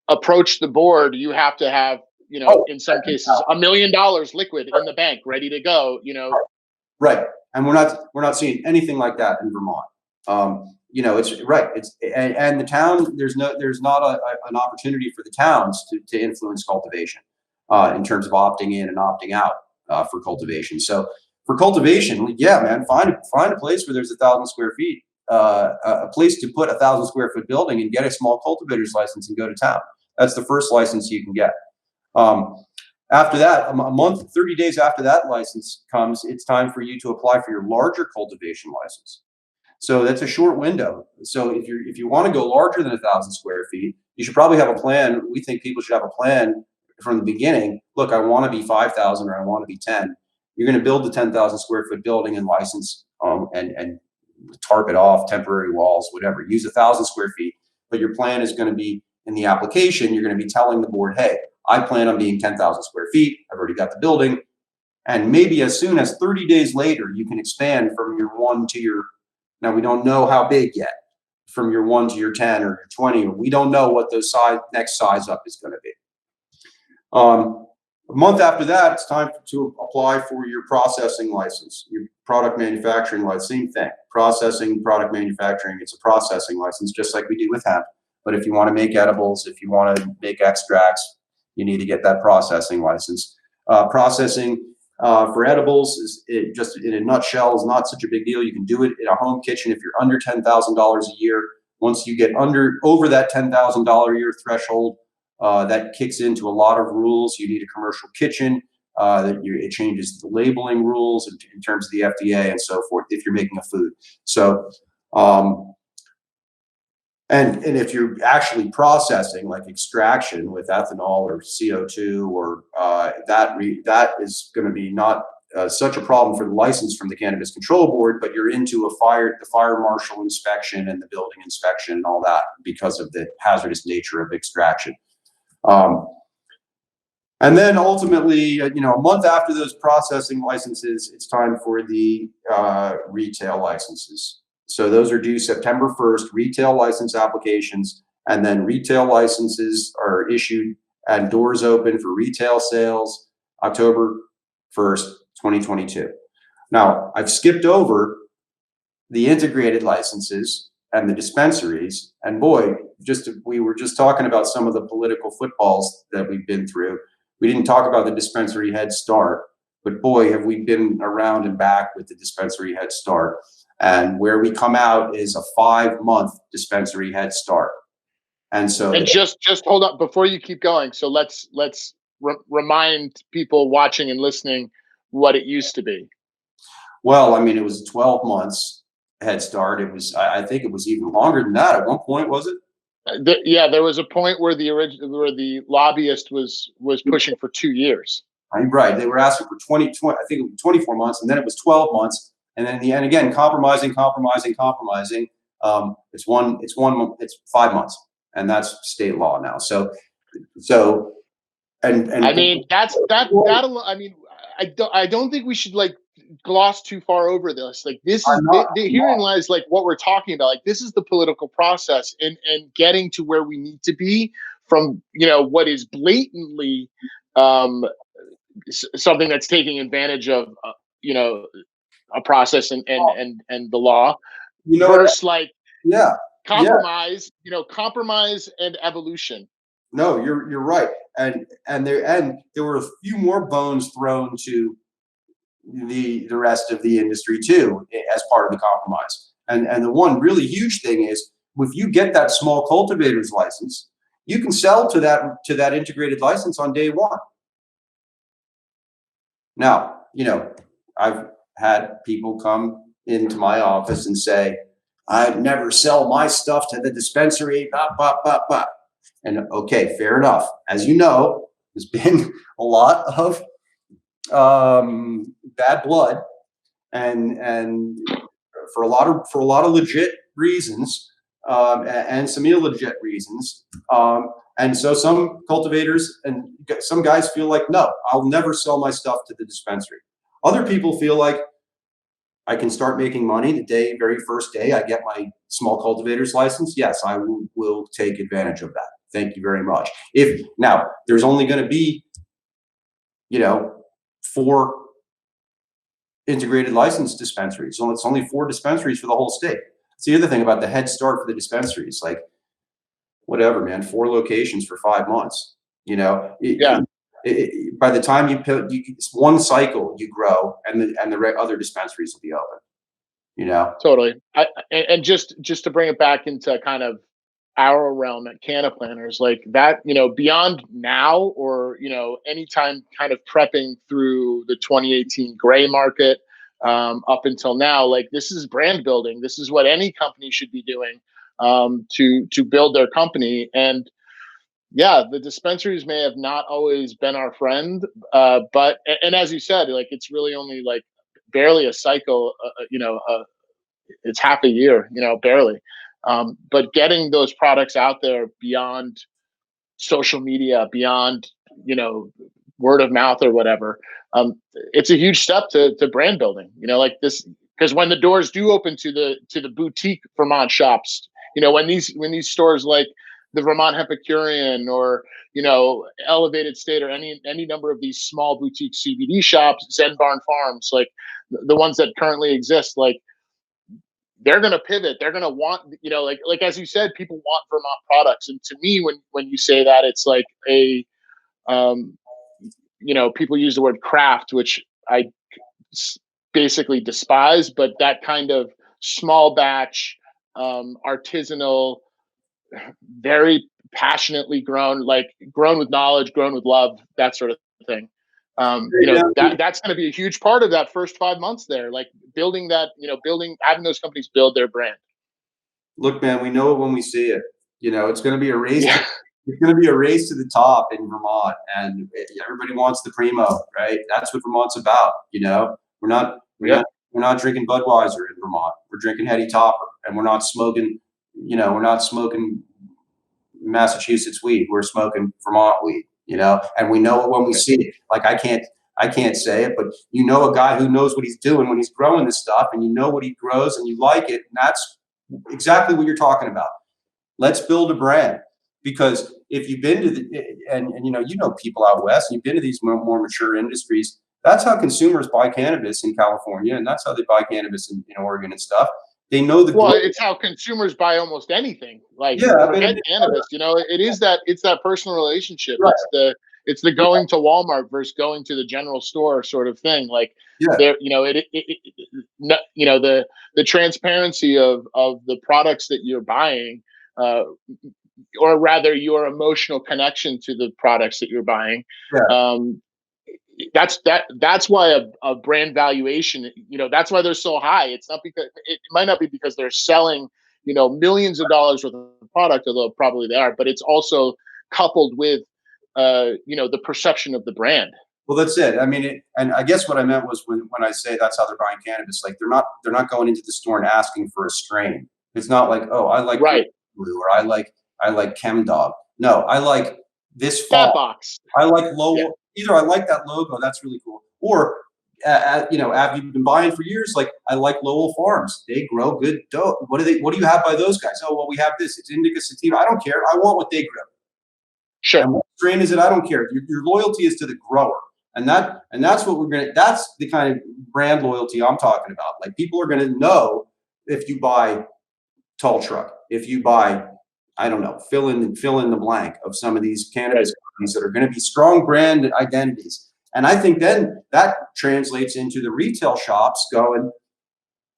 approach the board, you have to have, in some cases, $1 million liquid in the bank, ready to go. Right, and we're not seeing anything like that in Vermont. It's right. And the town, there's not an opportunity for the towns to influence cultivation in terms of opting in and opting out for cultivation. So for cultivation, yeah, man, find a place where there's 1,000 square feet, a place to put 1,000 square foot building and get a small cultivator's license and go to town. That's the first license you can get. After that, a month, 30 days after that license comes, it's time for you to apply for your larger cultivation license. So that's a short window. So if you want to go larger than 1,000 square feet, you should probably have a plan. We think people should have a plan from the beginning. Look, I want to be 5,000 or I want to be 10. You're going to build the 10,000 square foot building and license and tarp it off, temporary walls, whatever. Use 1,000 square feet, but your plan is going to be in the application. You're going to be telling the board, hey, I plan on being 10,000 square feet. I've already got the building. And maybe as soon as 30 days later, you can expand from your 1 to your, now we don't know how big yet, from your 1 to your 10 or your 20. We don't know what the next size up is going to be. A month after that, it's time to apply for your processing license, your product manufacturing license. Same thing, processing, product manufacturing. It's a processing license, just like we do with hemp. But if you want to make edibles, if you want to make extracts, you need to get that processing license. Processing for edibles just in a nutshell is not such a big deal. You can do it in a home kitchen if you're under $10,000 a year. Once you get over that $10,000 a year threshold, that kicks into a lot of rules. You need a commercial kitchen. It changes the labeling rules in terms of the FDA and so forth if you're making a food. So and if you're actually processing like extraction with ethanol or CO2 or that is going to be not such a problem for the license from the Cannabis Control Board, but you're into the fire marshal inspection and the building inspection and all that because of the hazardous nature of extraction. And then ultimately, a month after those processing licenses, it's time for the retail licenses. So those are due September 1st, retail license applications, and then retail licenses are issued and doors open for retail sales October 1st, 2022. Now, I've skipped over the integrated licenses and the dispensaries. And boy, we were just talking about some of the political footballs that we've been through. We didn't talk about the dispensary head start, but boy, have we been around and back with the dispensary head start. And where we come out is a 5-month dispensary head start. And so, and just hold up before you keep going. So let's remind people watching and listening what it used to be. well, I mean, it was 12 months head start. It was, I think it was even longer than that at one point, was it? Yeah, there was a point where the lobbyist was pushing for 2 years. Right. They were asking for 20, I think it was 24 months, and then it was 12 months. And then in the end, again, compromising. It's 5 months, and that's state law now. So, and I mean, that'll. I mean, I don't think we should like gloss too far over this. Like this is herein lies like what we're talking about. Like this is the political process and getting to where we need to be from what is blatantly something that's taking advantage of a process and the law versus like compromise, compromise and evolution. No, you're right, and there were a few more bones thrown to the rest of the industry too as part of the compromise. And the one really huge thing is if you get that small cultivator's license, you can sell to that integrated license on day one. Now, I've had people come into my office and say, I'd never sell my stuff to the dispensary, blah, blah, blah, blah. And okay, fair enough. As you know, there's been a lot of bad blood, and for a lot of legit reasons, and some illegit reasons. And so some cultivators and some guys feel like, no, I'll never sell my stuff to the dispensary. Other people feel like I can start making money the very first day I get my small cultivator's license. Yes, I will take advantage of that. Thank you very much. Now there's only going to be, 4 integrated license dispensaries. So it's only 4 dispensaries for the whole state. That's the other thing about the head start for the dispensaries. Like, whatever, man, 4 locations for 5 months. By the time it's one cycle, you grow, and the other dispensaries will be open. Totally. And just to bring it back into kind of our realm at Cannaplanners, like that, beyond now or anytime kind of prepping through the 2018 gray market up until now, like this is brand building. This is what any company should be doing to build their company. And yeah, the dispensaries may have not always been our friend, but as you said, like it's really only like barely a cycle. It's half a year, barely. But getting those products out there beyond social media, beyond word of mouth or whatever, it's a huge step to brand building. Like this, because when the doors do open to the boutique Vermont shops, when these stores like the Vermont Epicurean or Elevated State or any number of these small boutique CBD shops, Zen Barn Farms, like the ones that currently exist, like they're going to pivot. They're going to want, like as you said, people want Vermont products. And to me, when you say that, it's like people use the word craft, which I basically despise, but that kind of small batch, artisanal, very passionately grown with knowledge, grown with love, that sort of thing. That's going to be a huge part of that first 5 months there, like building that, having those companies build their brand. Look, man, we know it when we see it. It's going to be a race. Yeah. It's going to be a race to the top in Vermont, and everybody wants the primo, right? That's what Vermont's about. We're not drinking Budweiser in Vermont. We're drinking Heady Topper, and we're not smoking Massachusetts weed. We're smoking Vermont weed. And we know it when we see it. Like I can't say it, but a guy who knows what he's doing when he's growing this stuff, and what he grows, and you like it, and that's exactly what you're talking about. Let's build a brand, because if you've been to people out west, and you've been to these more mature industries, that's how consumers buy cannabis in California, and that's how they buy cannabis in Oregon and stuff. They know it's how consumers buy almost anything. Like forget cannabis, it's that personal relationship. Right. it's the going to Walmart versus going to the general store sort of thing. Like Yeah. there, the transparency of the products that you're buying, uh, or rather your emotional connection to the products that you're buying. Yeah. Um, that's why a brand valuation, that's why they're so high. It's not because it might not be because they're selling, millions of dollars worth of product, although probably they are, but it's also coupled with, the perception of the brand. Well, that's it. I mean, and I guess what I meant was when I say that's how they're buying cannabis, like they're not going into the store and asking for a strain. It's not like, oh, I like Right. blue, or I like Chem Dog. No, I like this That fall. box. I like low. Yeah. Either I like that logo, that's really cool, or after you've been buying for years, like I like Lowell Farms. They grow good dope. What do you have by those guys? Oh, well, we have this. It's indica sativa. I don't care. I want what they grow. Sure. And what strain is it? I don't care. Your loyalty is to the grower. And that's what that's the kind of brand loyalty I'm talking about. Like, people are gonna know if you buy Tall Truck, if you buy, I don't know, fill in the blank of some of these cannabis companies that are going to be strong brand identities. And I think then that translates into the retail shops going,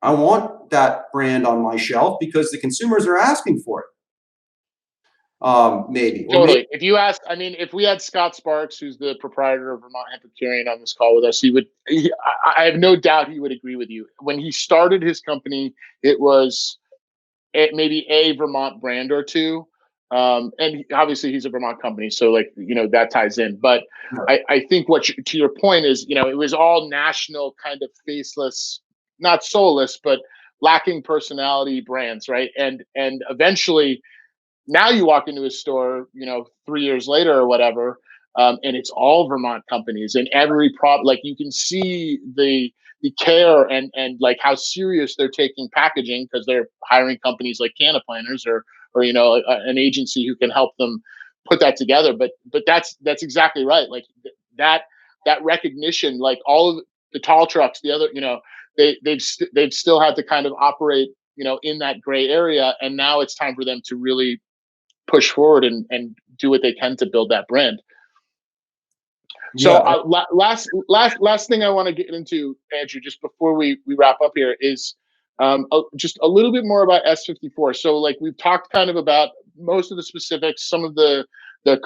I want that brand on my shelf because the consumers are asking for it. Maybe. Totally. If you ask, I mean, if we had Scott Sparks, who's the proprietor of Vermont Epicurean, on this call with us, I have no doubt he would agree with you. When he started his company, it was maybe a Vermont brand or two. And obviously he's a Vermont company, so that ties in. But I think to your point is, it was all national kind of faceless, not soulless, but lacking personality brands, right? And eventually, now you walk into a store, 3 years later or whatever, and it's all Vermont companies, and every product, like you can see the care and like how serious they're taking packaging, because they're hiring companies like Canna Planners or an agency who can help them put that together. But that's exactly right. Like that recognition, like all of the Tall Trucks, the other, they've still had to kind of operate, in that gray area, and now it's time for them to really push forward and do what they can to build that brand. So last thing I want to get into, Andrew, just before we wrap up here, is just a little bit more about S54. So like we've talked kind of about most of the specifics, some of the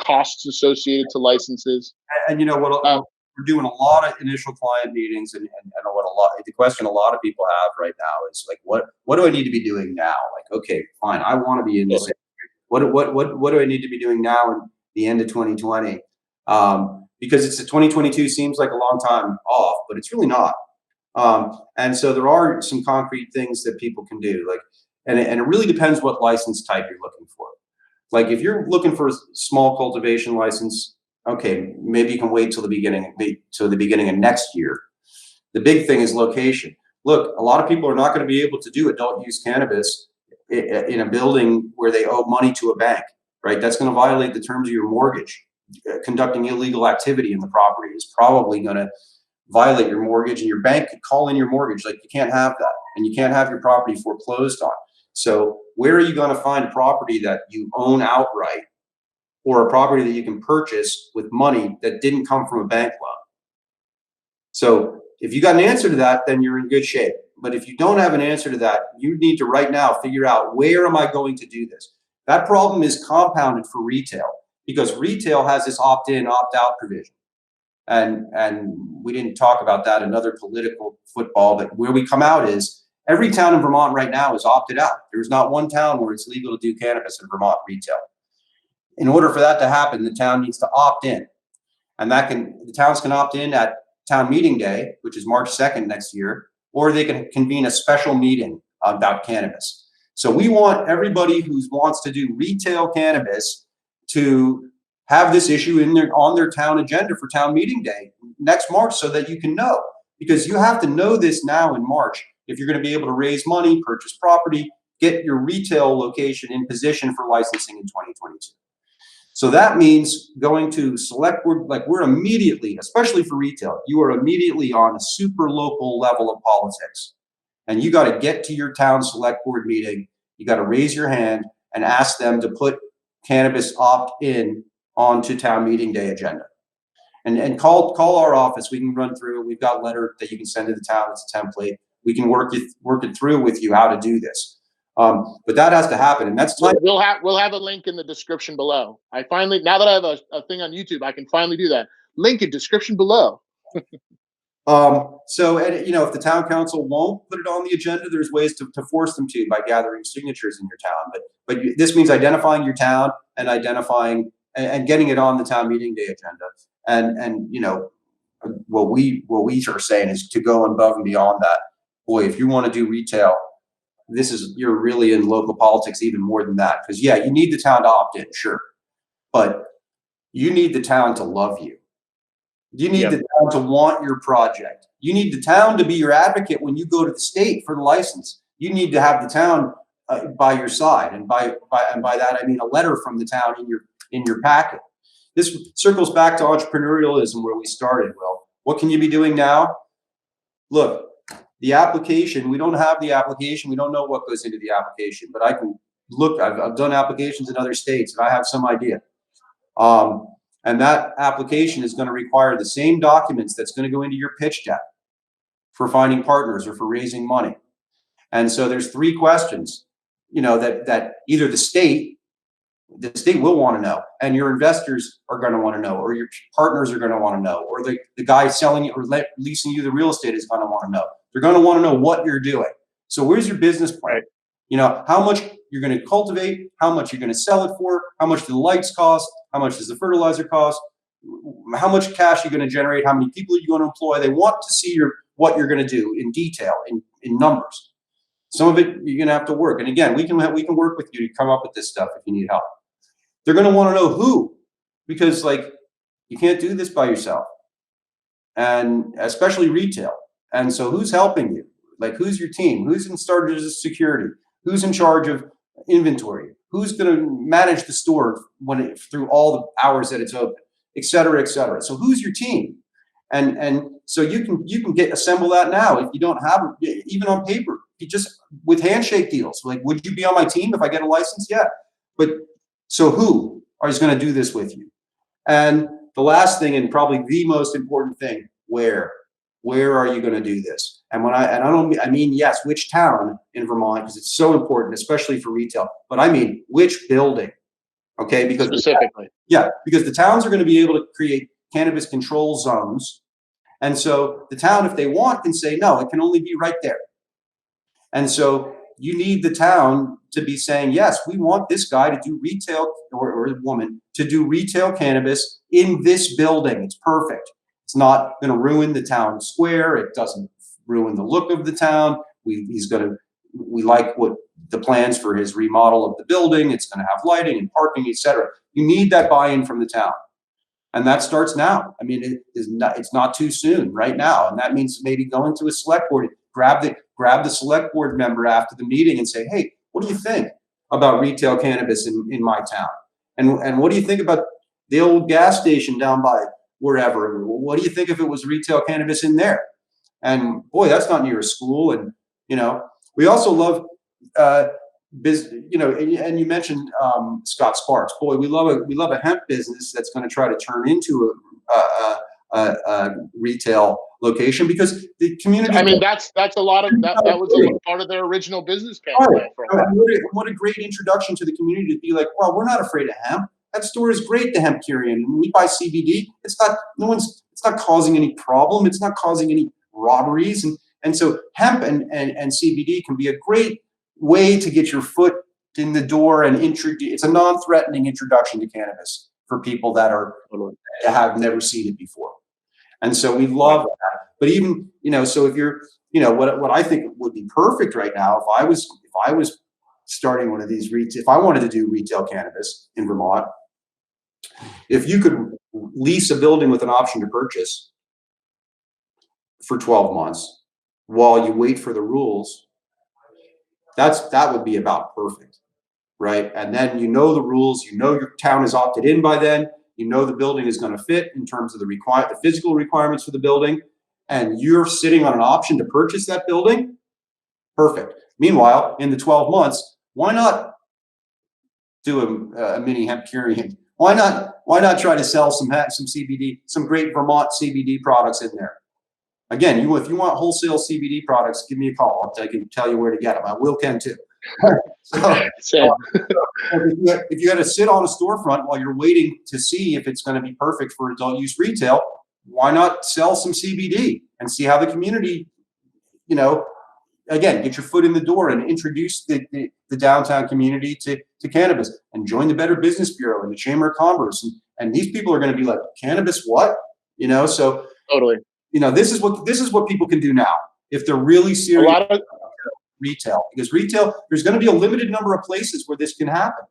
costs associated to licenses. And you know what? We're doing a lot of initial client meetings, and the question a lot of people have right now is like, what do I need to be doing now? Like, okay, fine, I want to be in this. What do I need to be doing now in the end of 2020? Because it's 2022 seems like a long time off, but it's really not. And so there are some concrete things that people can do, like, and it really depends what license type you're looking for. Like if you're looking for a small cultivation license, okay, maybe you can wait till the beginning of next year. The big thing is location. Look, a lot of people are not going to be able to do adult use cannabis in a building where they owe money to a bank, right? That's going to violate the terms of your mortgage. Conducting illegal activity in the property is probably going to violate your mortgage, and your bank could call in your mortgage. Like, you can't have that, and you can't have your property foreclosed on. So where are you going to find property that you own outright, or a property that you can purchase with money that didn't come from a bank loan? So if you got an answer to that, then you're in good shape. But if you don't have an answer to that, you need to right now figure out, where am I going to do this? That problem is compounded for retail, because retail has this opt-in, opt-out provision. And we didn't talk about that, another political football, but where we come out is every town in Vermont right now is opted out. There's not one town where it's legal to do cannabis in Vermont retail. In order for that to happen, the town needs to opt in. And the towns can opt in at town meeting day, which is March 2nd next year, or they can convene a special meeting about cannabis. So we want everybody who wants to do retail cannabis to have this issue on their town agenda for town meeting day next March, so that you can know, because you have to know this now in March if you're going to be able to raise money, purchase property, get your retail location in position for licensing in 2022. So that means going to select board, like we're immediately, especially for retail, you are immediately on a super local level of politics. And you got to get to your town select board meeting. You got to raise your hand and ask them to put cannabis opt-in onto town meeting day agenda. And call our office. We can run through it. We've got a letter that you can send to the town. It's a template. We can work it through with you how to do this. But that has to happen, and that's time. We'll have a link in the description below. I finally, now that I have a thing on YouTube, I can finally do that. Link in description below. So, and, if the town council won't put it on the agenda, there's ways to force them to by gathering signatures in your town. But this means identifying your town and identifying and getting it on the town meeting day agenda. And what we are saying is to go above and beyond that. Boy, if you want to do retail, you're really in local politics even more than that. Because yeah, you need the town to opt in, sure, but you need the town to love you. You need the town to want your project. You need the town to be your advocate when you go to the state for the license. You need to have the town by your side, and by that I mean a letter from the town in your packet. This circles back to entrepreneurialism where we started. Well, what can you be doing now? Look, the application, we don't have the application. We don't know what goes into the application, but I can look. I've done applications in other states, and I have some idea. And that application is going to require the same documents that's going to go into your pitch deck for finding partners or for raising money. And so there's 3 questions, that either the state will want to know, and your investors are going to want to know, or your partners are going to want to know, or the guy selling you or leasing you the real estate is going to want to know. They're going to want to know what you're doing. So where's your business plan? How much you're going to cultivate, how much you're going to sell it for, how much do the lights cost, how much does the fertilizer cost, how much cash you're going to generate, how many people are you going to employ. They want to see what you're going to do in detail, in numbers. Some of it you're going to have to work. And again, we can work with you to come up with this stuff if you need help. They're going to want to know who, because you can't do this by yourself, and especially retail. And so who's helping you? Who's your team? Who's in charge of security? Who's in charge of inventory? Who's going to manage the store through all the hours that it's open, et cetera, et cetera. So who's your team? And so you can assemble that now if you don't have it, even on paper. You just with handshake deals. Would you be on my team if I get a license? Yeah. But so who is going to do this with you? And the last thing, and probably the most important thing, where are you going to do this? And I mean, yes, which town in Vermont, because it's so important, especially for retail, but I mean, which building? Okay. Because specifically. Because the towns are going to be able to create cannabis control zones. And so the town, if they want, can say, no, it can only be right there. And so you need the town to be saying, yes, we want this guy to do retail, or woman to do retail cannabis in this building. It's perfect. It's not going to ruin the town square. It doesn't ruin the look of the town. We like what the plans for his remodel of the building. It's going to have lighting and parking, etc. You need that buy-in from the town. And that starts now. I mean, it's not too soon right now. And that means maybe going to a select board, grab the select board member after the meeting and say, hey, what do you think about retail cannabis in my town? And what do you think about the old gas station down by wherever? What do you think if it was retail cannabis in there? And boy, that's not near a school. And, we also love, and you mentioned Scott Sparks. Boy, we love a hemp business that's going to try to turn into a retail location, because the community. I mean, that's a lot of that. That was a part of their original business plan. What a great introduction to the community to be like, well, we're not afraid of hemp. That store is great, the hemp carry, and when we buy CBD, it's not causing any problem. It's not causing any robberies, and so hemp and CBD can be a great way to get your foot in the door and introduce. It's a non-threatening introduction to cannabis for people that have never seen it before, and so we love that. But even so if you're what I think would be perfect right now, if I was starting one of these if I wanted to do retail cannabis in Vermont, if you could lease a building with an option to purchase for 12 months while you wait for the rules, that would be about perfect, right? And then the rules, your town is opted in by then, the building is going to fit in terms of the physical requirements for the building, and you're sitting on an option to purchase that building. Perfect. Meanwhile, in the 12 months, why not do a mini hemp curing? Why not Why not try to sell some CBD, some great Vermont CBD products in there? Again, if you want wholesale CBD products, give me a call. I can tell you where to get them. I will can too. So, if you got to sit on a storefront while you're waiting to see if it's going to be perfect for adult use retail, why not sell some CBD and see how the community, again, get your foot in the door and introduce the downtown community to cannabis, and join the Better Business Bureau and the Chamber of Commerce. And these people are going to be like, cannabis, what? So totally. This is what people can do now if they're really serious about retail, because retail, there's going to be a limited number of places where this can happen.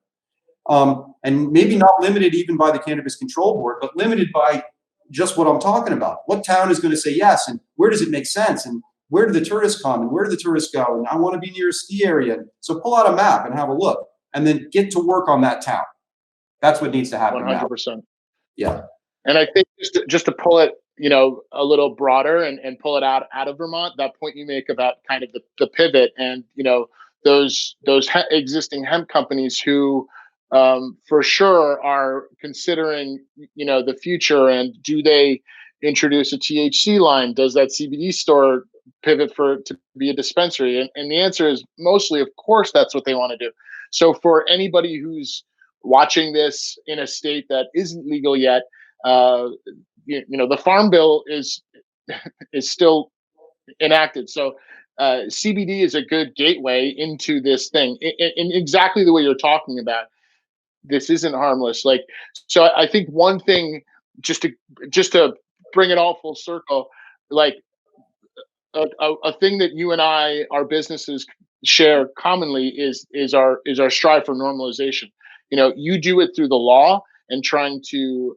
And maybe not limited even by the Cannabis Control Board, but limited by just what I'm talking about. What town is going to say yes, and where does it make sense, and where do the tourists come, and where do the tourists go, and I want to be near a ski area. So pull out a map and have a look, and then get to work on that town. That's what needs to happen 100%. now. Yeah. And I think just to pull it, a little broader and pull it out of Vermont, that point you make about kind of the pivot and, those existing hemp companies who for sure are considering, the future, and do they introduce a THC line? Does that CBD store pivot to be a dispensary? And the answer is mostly, of course, that's what they want to do. So for anybody who's watching this in a state that isn't legal yet, the Farm Bill is still enacted. So CBD is a good gateway into this thing in exactly the way you're talking about. This isn't harmless. So I think one thing, just to bring it all full circle, a thing that you and I, our businesses share commonly is our strive for normalization. You do it through the law and trying to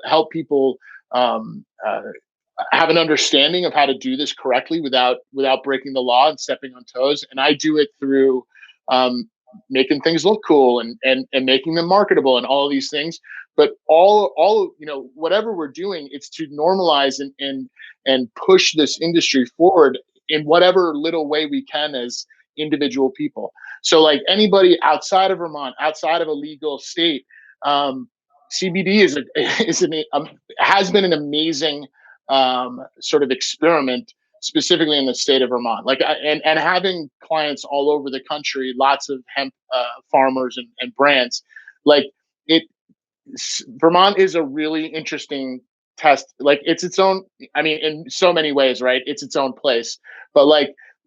help people have an understanding of how to do this correctly without breaking the law and stepping on toes. And I do it through making things look cool and making them marketable and all of these things. But all whatever we're doing, it's to normalize and push this industry forward in whatever little way we can as individual people. So like anybody outside of Vermont, outside of a legal state, CBD has been an amazing sort of experiment, specifically in the state of Vermont. And having clients all over the country, lots of hemp farmers and brands. Vermont is a really interesting test. It's its own. I mean, in so many ways, right? It's its own place. But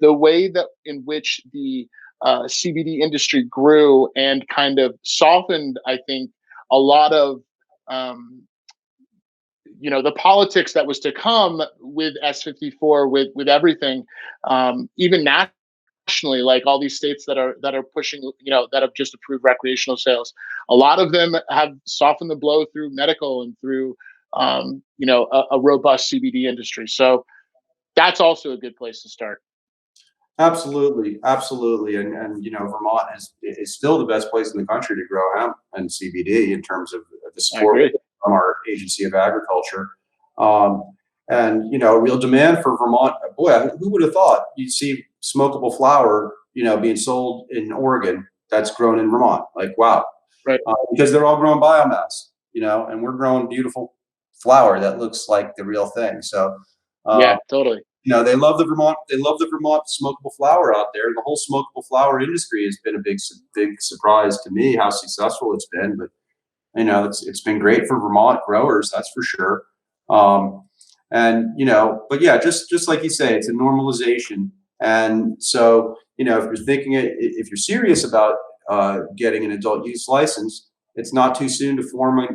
the way that in which the CBD industry grew and kind of softened, I think, a lot of the politics that was to come with S54, with everything, even nationally, like all these states that are pushing, that have just approved recreational sales. A lot of them have softened the blow through medical and through a robust CBD industry. So that's also a good place to start. Absolutely. And Vermont is still the best place in the country to grow hemp and CBD in terms of the support from our Agency of Agriculture. And real demand for Vermont. Boy, who would have thought you'd see smokable flower, being sold in Oregon that's grown in Vermont? Wow. Right. Because they're all growing biomass, and we're growing beautiful flower that looks like the real thing. So yeah, totally. They love the Vermont smokable flower out there. The whole smokable flower industry has been a big surprise to me how successful it's been. But it's been great for Vermont growers, that's for sure. But yeah, just like you say, it's a normalization. And so if you're serious about getting an adult use license, it's not too soon to form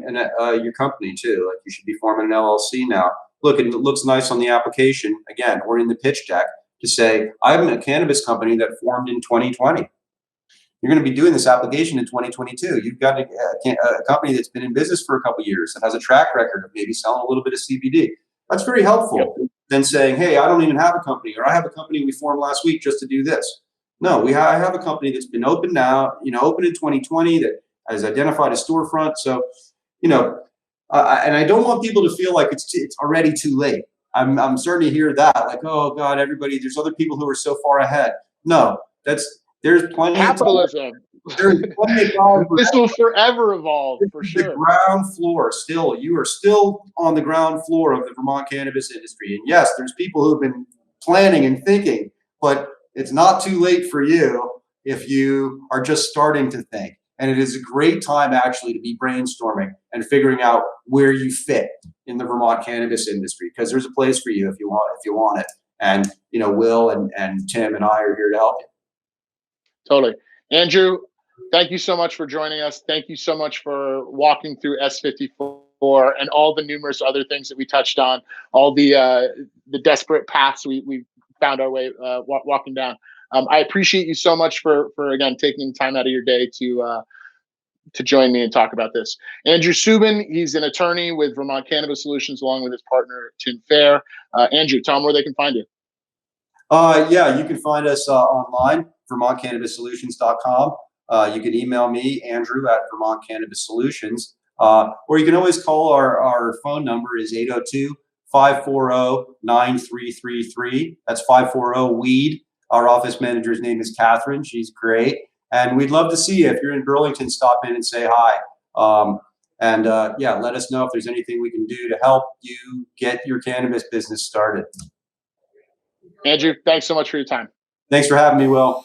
your company too. You should be forming an LLC now. Look, it looks nice on the application, again, or in the pitch deck, to say, I'm a cannabis company that formed in 2020. You're going to be doing this application in 2022. You've got a company that's been in business for a couple of years, that has a track record of maybe selling a little bit of CBD. That's very helpful than saying, hey, I don't even have a company, or I have a company we formed last week just to do this. No, I have a company that's been open now, open in 2020, that has identified a storefront. So, and I don't want people to feel like it's already too late. I'm starting to hear that, oh God, there's other people who are so far ahead. No, there's plenty capitalism. There's plenty of time for This will forever evolve, for the sure. ground floor. Still, you are still on the ground floor of the Vermont cannabis industry. And yes, there's people who've been planning and thinking, but it's not too late for you if you are just starting to think. And it is a great time actually to be brainstorming and figuring out where you fit in the Vermont cannabis industry, because there's a place for you if you want it. And Will and Tim and I are here to help you. Totally. Andrew, thank you so much for joining us. Thank you so much for walking through S54 and all the numerous other things that we touched on, all the desperate paths we found our way walking down. I appreciate you so much for again taking time out of your day to join me and talk about this. Andrew Subin, he's an attorney with Vermont Cannabis Solutions, along with his partner Tim Fair. Andrew, tell them where they can find you. Yeah, you can find us online, vermontcannabissolutions.com. You can email me, Andrew, at Vermont Cannabis Solutions. Or you can always call our phone number is 802-540-9333. That's 540-WEED. Our office manager's name is Catherine. She's great. And we'd love to see you. If you're in Burlington, stop in and say hi. Yeah, let us know if there's anything we can do to help you get your cannabis business started. Andrew, thanks so much for your time. Thanks for having me, Will.